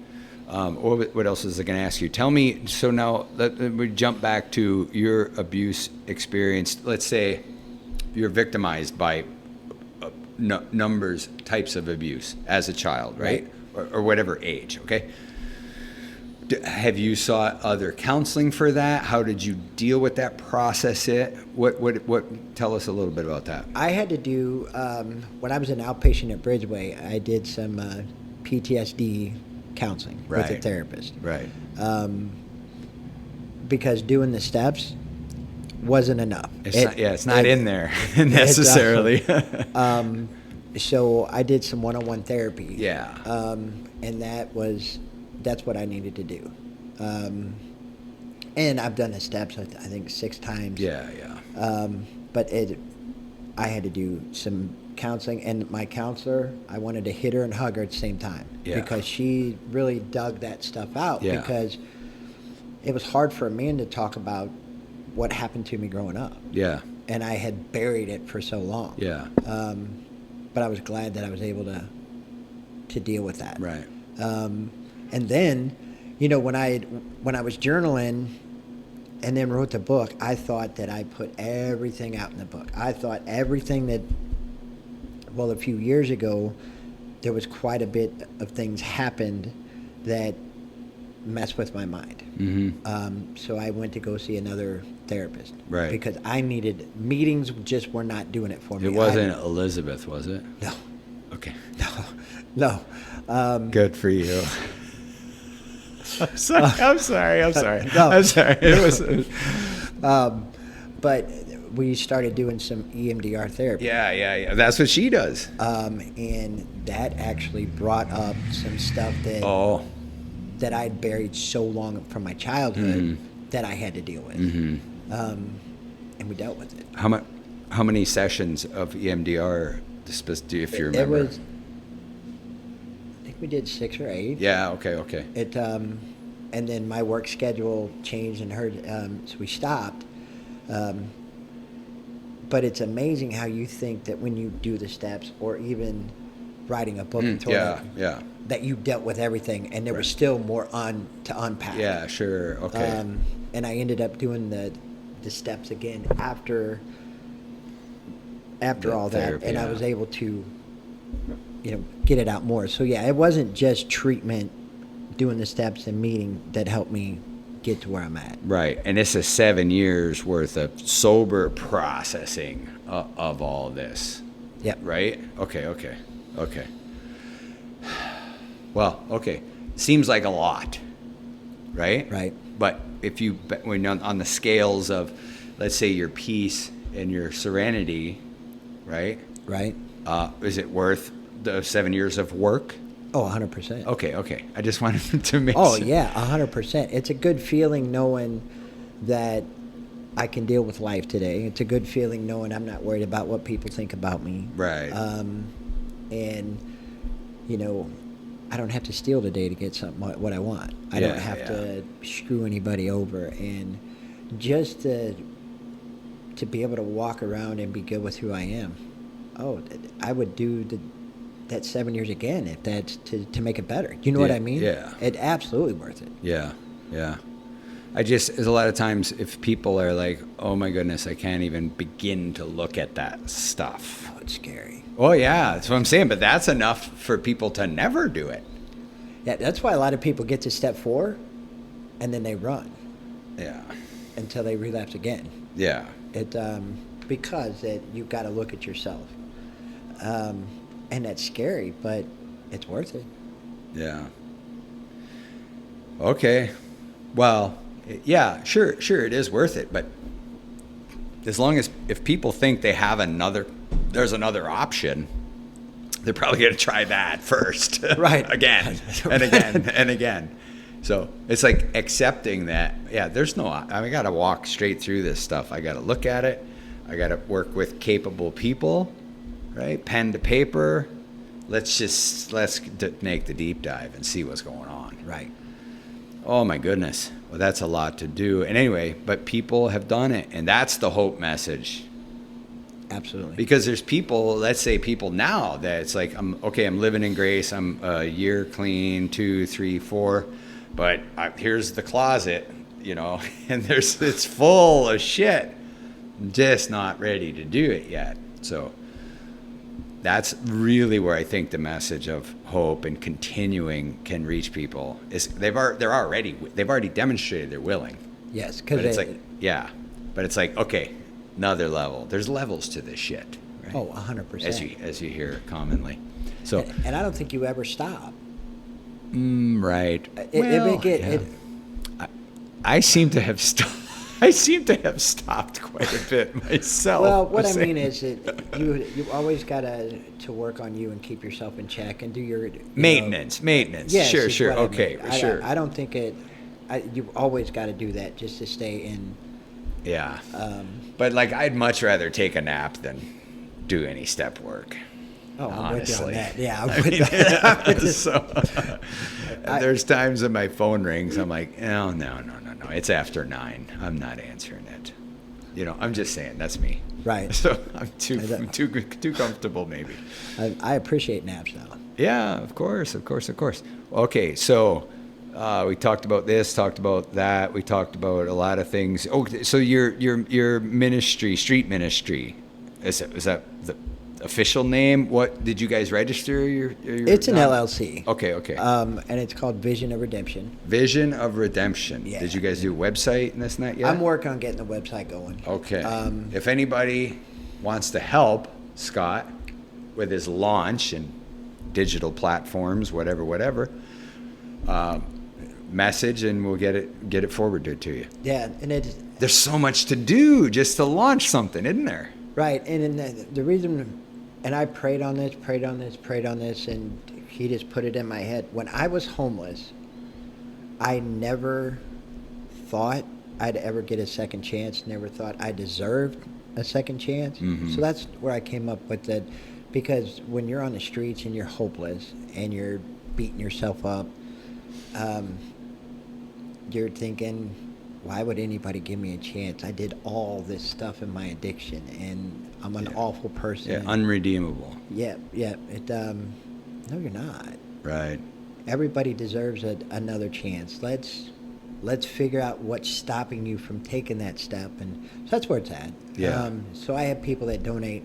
What else was I going to ask you? Tell me, so now we jump back to your abuse experience. Let's say you're victimized by types of abuse as a child, right? Or whatever age, okay? Have you sought other counseling for that? How did you deal with that, process it? What? Tell us a little bit about that. I had to do, when I was an outpatient at Bridgeway, I did some PTSD counseling with a therapist. Right. Because doing the steps wasn't enough. It's not in there necessarily. So I did some one-on-one therapy. Yeah. And that's what I needed to do. And I've done the steps, I think 6 times. Yeah. But I had to do some counseling, and my counselor, I wanted to hit her and hug her at the same time. Yeah. Because she really dug that stuff out. Yeah. Because it was hard for a man to talk about what happened to me growing up. Yeah. And I had buried it for so long. Yeah. But I was glad that I was able to deal with that. Right. And then, when I was journaling and then wrote the book, I thought that I put everything out in the book. I thought everything that, a few years ago, there was quite a bit of things happened that messed with my mind. Mm-hmm. So I went to go see another therapist. Right. Because I needed, meetings just were not doing it for me. It wasn't Elizabeth, was it? No. Okay. No. Good for you. I'm sorry. No. I'm sorry. It was. But we started doing some EMDR therapy. Yeah. That's what she does. And that actually brought up some stuff that I'd buried so long from my childhood that I had to deal with. Mm-hmm. And we dealt with it. How many sessions of EMDR, if you remember? It was, I think we did 6 or 8. Yeah, okay. It and then my work schedule changed and so we stopped. But it's amazing how you think that when you do the steps, or even writing a book, that you dealt with everything, and there was still more to unpack. Yeah, sure, okay. And I ended up doing the steps again after all that, and I was able to, get it out more. So yeah, it wasn't just treatment, doing the steps and meeting that helped me get to where I'm at. Right, and this is 7 years worth of sober processing of all this. Yep. Right? Okay. Well, okay. Seems like a lot, right? Right. But when on the scales of, let's say, your peace and your serenity, right? Right. Is it worth the 7 years of work? Oh, 100%. Okay. I just wanted to make Oh, sure. yeah, 100%. It's a good feeling knowing that I can deal with life today. It's a good feeling knowing I'm not worried about what people think about me. Right. And, I don't have to steal today to get something what I want. I don't have to screw anybody over. And just to be able to walk around and be good with who I am. Oh, I would do that 7 years again if that's to make it better. You know what I mean? Yeah. It's absolutely worth it. Yeah. There's a lot of times if people are like, oh my goodness, I can't even begin to look at that stuff. Oh, it's scary. Oh yeah, that's what I'm saying, but that's enough for people to never do it. Yeah, that's why a lot of people get to step 4 and then they run. Yeah. Until they relapse again. Yeah. Because you've got to look at yourself. And that's scary, but it's worth it. Yeah. Okay. Well, yeah, sure, it is worth it, but as long as if people think they have there's another option, they're probably going to try that first. Right. Again and again and again. So it's like accepting that, I got to walk straight through this stuff. I got to look at it. I got to work with capable people, right? Pen to paper. Let's make the deep dive and see what's going on. Right. Oh my goodness. Well, that's a lot to do. And anyway, but people have done it, and that's the hope message. Absolutely. Because there's people, let's say people now that it's like, I'm living in grace. I'm a year clean, 2, 3, 4, but here's the closet, and it's full of shit. I'm just not ready to do it yet. So that's really where I think the message of hope and continuing can reach people. Is they've already demonstrated they're willing. Yes, because it's like okay, another level. There's levels to this shit. Right? Oh, 100%. As you hear commonly. So and I don't think you ever stop. Right. I seem to have stopped. I seem to have stopped quite a bit myself. Well, what I mean is that you always got to work on you and keep yourself in check and do your maintenance. Yes, Sure. Okay, sure. I don't think you've always got to do that just to stay in. Yeah. But like, I'd much rather take a nap than do any step work. Oh, I'm honestly. with you on that. Yeah, I'm with that. So, there's times when my phone rings, I'm like, oh, no. It's after 9. I'm not answering it. I'm just saying, that's me. Right. So I'm too comfortable, maybe. I appreciate naps now. Yeah, of course. Okay, so we talked about this, talked about that. We talked about a lot of things. Oh, so your ministry, street ministry, is that the official name? What did you guys register your It's an LLC. Okay. And it's called Vision of Redemption. Vision of Redemption. Yeah. Did you guys do a website and this and that yet? I'm working on getting the website going. Okay. If anybody wants to help Scott with his launch and digital platforms, whatever, message and we'll get it forwarded to you. Yeah, and there's so much to do just to launch something, isn't there? Right, and the reason, and I prayed on this, and he just put it in my head. When I was homeless, I never thought I'd ever get a second chance. Never thought I deserved a second chance. Mm-hmm. So that's where I came up with that, because when you're on the streets and you're hopeless and you're beating yourself up, you're thinking, why would anybody give me a chance? I did all this stuff in my addiction, and I'm an awful person. Yeah, unredeemable. Yeah. No, you're not. Right. Everybody deserves another chance. Let's figure out what's stopping you from taking that step, and so that's where it's at. Yeah. So I have people that donate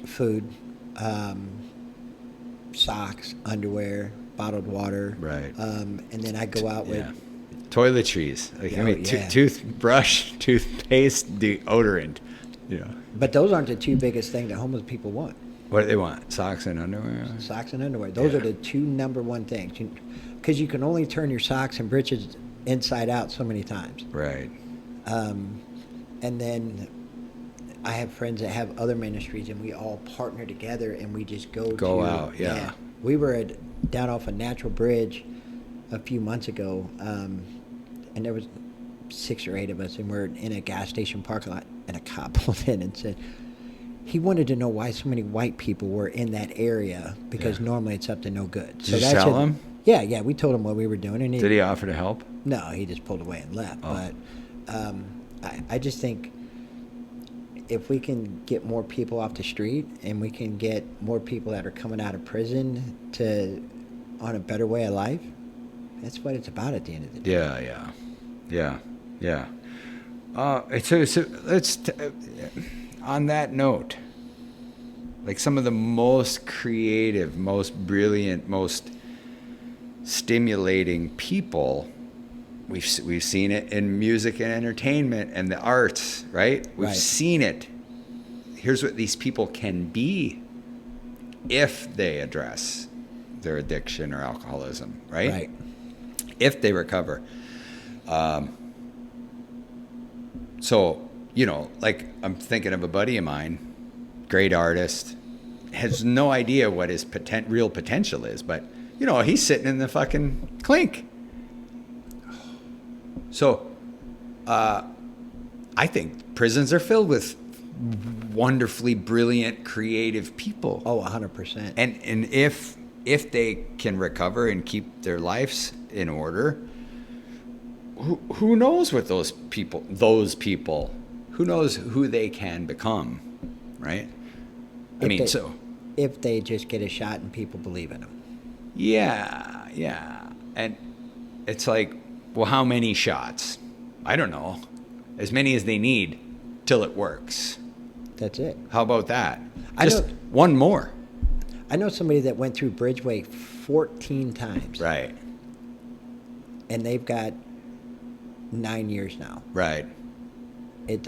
food, socks, underwear, bottled water. Right. And then I go out with toiletries. Toothbrush, toothpaste, deodorant. But those aren't the two biggest things that homeless people want. What do they want? Socks and underwear? Socks and underwear. Those are the two number one things. Because you can only turn your socks and breeches inside out so many times. Right. And then I have friends that have other ministries, and we all partner together, and we just go out. Yeah. We were down off a natural bridge a few months ago, and there was 6 or 8 of us, and we're in a gas station parking lot, and a cop pulled in and said he wanted to know why so many white people were in that area, because normally it's up to no good. Did you tell him? Yeah, we told him what we were doing. And did he offer to help? No, he just pulled away and left. Oh. But I just think if we can get more people off the street, and we can get more people that are coming out of prison on a better way of life, that's what it's about at the end of the day. Yeah. So let's on that note, like some of the most creative, most brilliant, most stimulating people, we've seen it in music and entertainment and the arts, right? We've seen it. Here's what these people can be if they address their addiction or alcoholism, right? If they recover. So, like I'm thinking of a buddy of mine, great artist, has no idea what his real potential is, but he's sitting in the fucking clink. So, I think prisons are filled with wonderfully brilliant, creative people. Oh, 100%. And if they can recover and keep their lives in order, who knows what those people, who knows who they can become, right? If they just get a shot and people believe in them. Yeah. And it's like, well, how many shots? I don't know. As many as they need till it works. That's it. How about that? Just one more. I know somebody that went through Bridgeway 14 times. Right. And they've got 9 years now. Right. It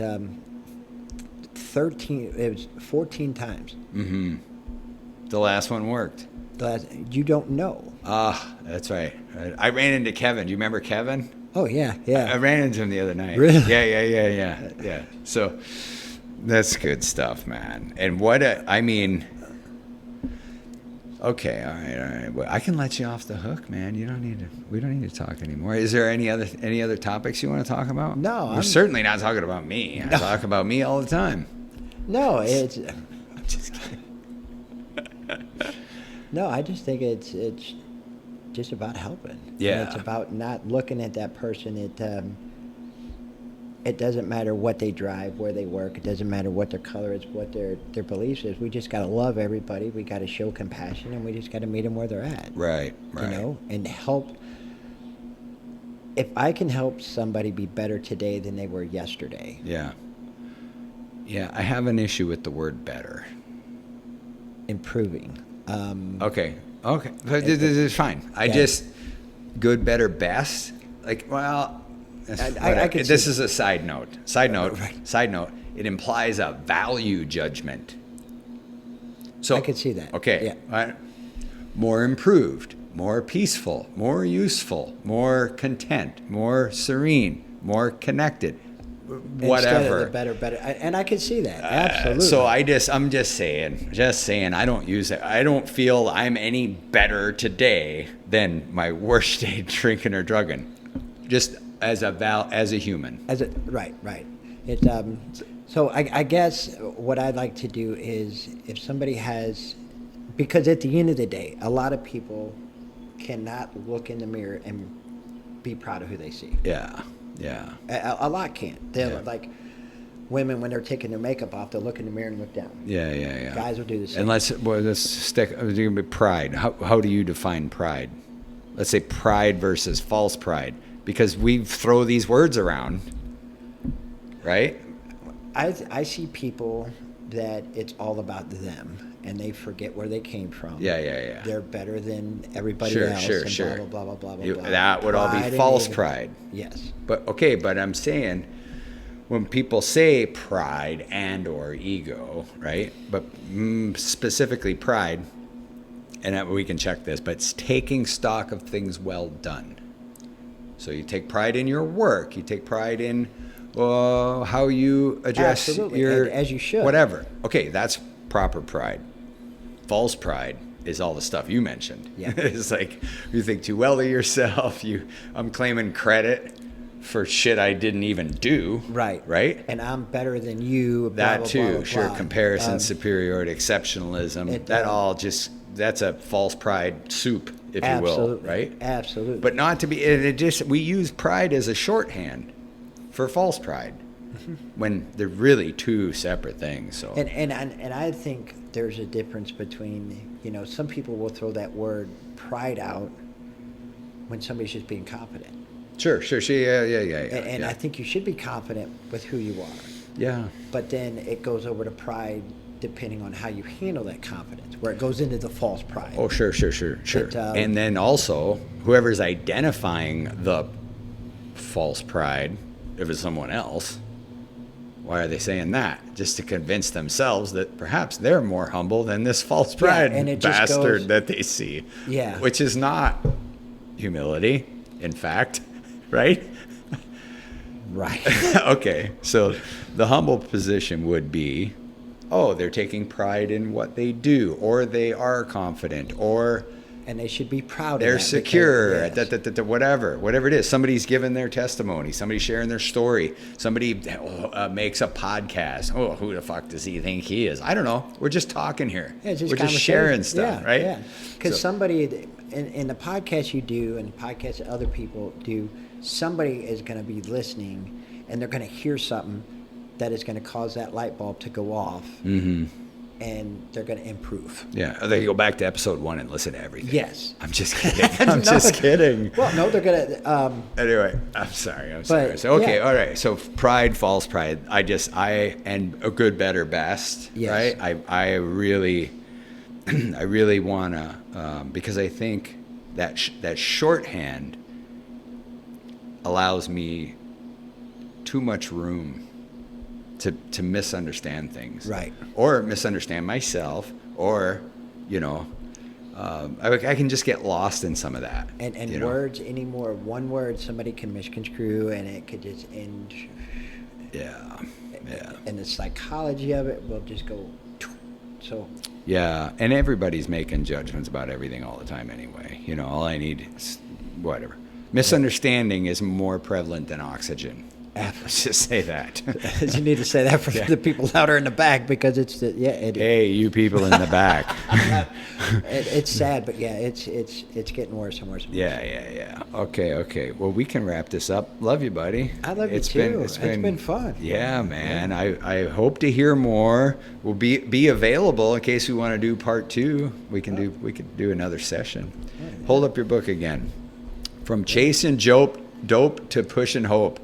14 times. Mm-hmm. The last one worked. You don't know. That's right. I ran into Kevin. Do you remember Kevin? Oh, yeah, yeah. I ran into him the other night. Really? Yeah. So that's good stuff, man. And okay, all right. Well, I can let you off the hook, man. We don't need to talk anymore. Is there any other topics you want to talk about? No. We're certainly not talking about me. I talk about me all the time. No, it's... I'm just kidding. No, I just think it's just about helping. Yeah. And it's about not looking at that person. It doesn't matter what they drive, where they work. It doesn't matter what their color is, what their beliefs is. We just got to love everybody. We got to show compassion, and we just got to meet them where they're at. Right. And help. If I can help somebody be better today than they were yesterday. Yeah. I have an issue with the word better. Improving. Okay. This is fine. Just good, better, best. Like, well, this is a side note. Side note. It implies a value judgment. So I could see that. Okay. Yeah. Right. More improved, more peaceful, more useful, more content, more serene, more connected. Whatever. Instead of the better, and I can see that. Absolutely. So I'm just saying, I don't use it. I don't feel I'm any better today than my worst day drinking or drugging, just as a human. Right. It so I guess what I'd like to do is, if somebody has, because at the end of the day, a lot of people cannot look in the mirror and be proud of who they see. Yeah. A lot can't. They're like women, when they're taking their makeup off, they'll look in the mirror and look down. Yeah. Guys will do the same. And let's stick. Pride. How do you define pride? Let's say pride versus false pride, because we throw these words around, right? I see people that it's all about them, and they forget where they came from. Yeah. They're better than everybody else. Sure. Blah, blah, blah. That would all be false pride. Yes. But I'm saying, when people say pride and or ego, right? But specifically pride, and we can check this, but it's taking stock of things well done. So you take pride in your work. You take pride in how you address as you should. Whatever. Okay, that's proper pride. False pride is all the stuff you mentioned. Yeah. It's like you think too well of yourself. I'm claiming credit for shit I didn't even do. Right. And I'm better than you. That blah, too. blah, blah, Sure. blah. Comparison, superiority, exceptionalism. That's a false pride soup, if you will. Right. Absolutely. But not to be. We use pride as a shorthand for false pride, when they're really two separate things. So and I think there's a difference between, some people will throw that word pride out when somebody's just being confident. Sure. Yeah. And I think you should be confident with who you are. Yeah. But then it goes over to pride depending on how you handle that confidence, where it goes into the false pride. Oh, sure. And then also, whoever's identifying the false pride, if it's someone else, why are they saying that? Just to convince themselves that perhaps they're more humble than this false pride bastard that they see. Yeah. Which is not humility, in fact, right? Right. Okay, so the humble position would be, they're taking pride in what they do, or they are confident, and they should be proud they're of that. Secure, whatever it is. Somebody's giving their testimony, somebody's sharing their story, somebody makes a podcast. Who the fuck does he think he is? I don't know. We're just talking here. Yeah, we're just sharing stuff, right? Yeah, because somebody, in the podcast you do and the podcast that other people do, somebody is going to be listening, and they're going to hear something that is going to cause that light bulb to go off. Mm-hmm. And they're going to improve. Yeah, they can go back to episode 1 and listen to everything. Yes. I'm just kidding. Just kidding. Well, no, they're going to... Anyway, I'm sorry. So, okay, all right. So pride, false pride. And a good, better, best, yes. Right? I really want to, because I think that shorthand allows me too much room to misunderstand things, right? Or misunderstand myself, or I can just get lost in some of that. And words anymore. One word somebody can misconstrue, and it could just end. Yeah. And the psychology of it will just go. So. Yeah, and everybody's making judgments about everything all the time anyway. All I need is whatever. Misunderstanding is more prevalent than oxygen. Let's just say that. You need to say that for the people louder in the back, because it's hey, you people in the back. It's sad, but it's getting worse and worse. Yeah. Okay. Well, we can wrap this up. Love you, buddy. I love you too. It's been fun. Yeah, man. I hope to hear more. We'll be available in case we want to do part 2. We could do another session. Right. Hold up your book again. From Chasing Dope to Pushing Hope.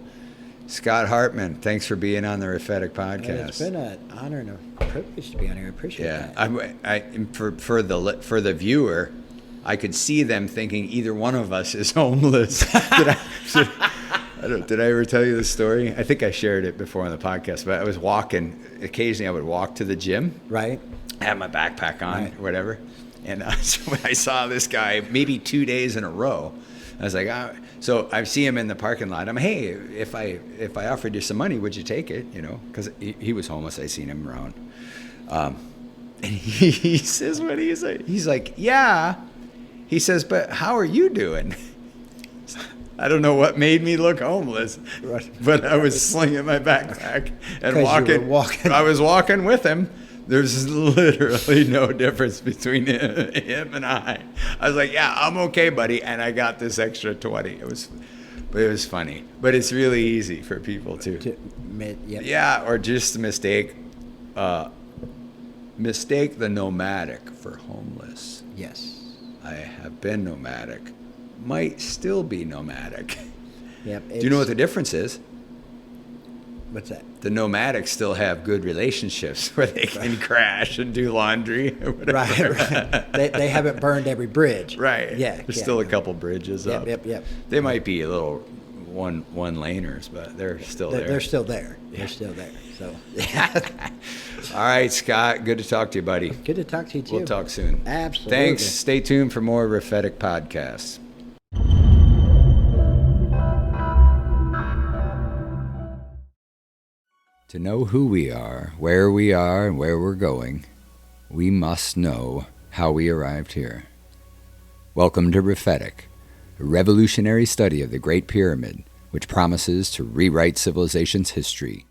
Scott Hartman, thanks for being on the REPHETIC podcast. It's been an honor and a privilege to be on here. I appreciate that. For the viewer, I could see them thinking either one of us is homeless. Did I ever tell you this story? I think I shared it before on the podcast, but I was walking. Occasionally, I would walk to the gym. Right. I had my backpack on, or whatever. And so when I saw this guy maybe 2 days in a row, I was like, so I see him in the parking lot. I'm, hey, if I offered you some money, would you take it? Because he was homeless. I seen him around. And he says, what do you say? He's like, yeah. He says, but how are you doing? I don't know what made me look homeless, but I was slinging my backpack and walking. I was walking with him. There's literally no difference between him and I. I was like, yeah, I'm okay, buddy. And I got this extra 20. It was funny. But it's really easy for people to admit, yeah, or just mistake the nomadic for homeless. Yes. I have been nomadic. Might still be nomadic. Yep. Do you know what the difference is? What's that? The nomadics still have good relationships where they can crash and do laundry or whatever. Right. They haven't burned every bridge. Right. Yeah. There's still a couple bridges up. Yep. They might be a little one-laners, but they're still there. They're still there. They're still there. So. All right, Scott. Good to talk to you, buddy. Good to talk to you, too. We'll talk soon. Absolutely. Thanks. Stay tuned for more REPHETIC podcasts. To know who we are, and where we're going, we must know how we arrived here. Welcome to REPHETIC, a revolutionary study of the Great Pyramid, which promises to rewrite civilization's history.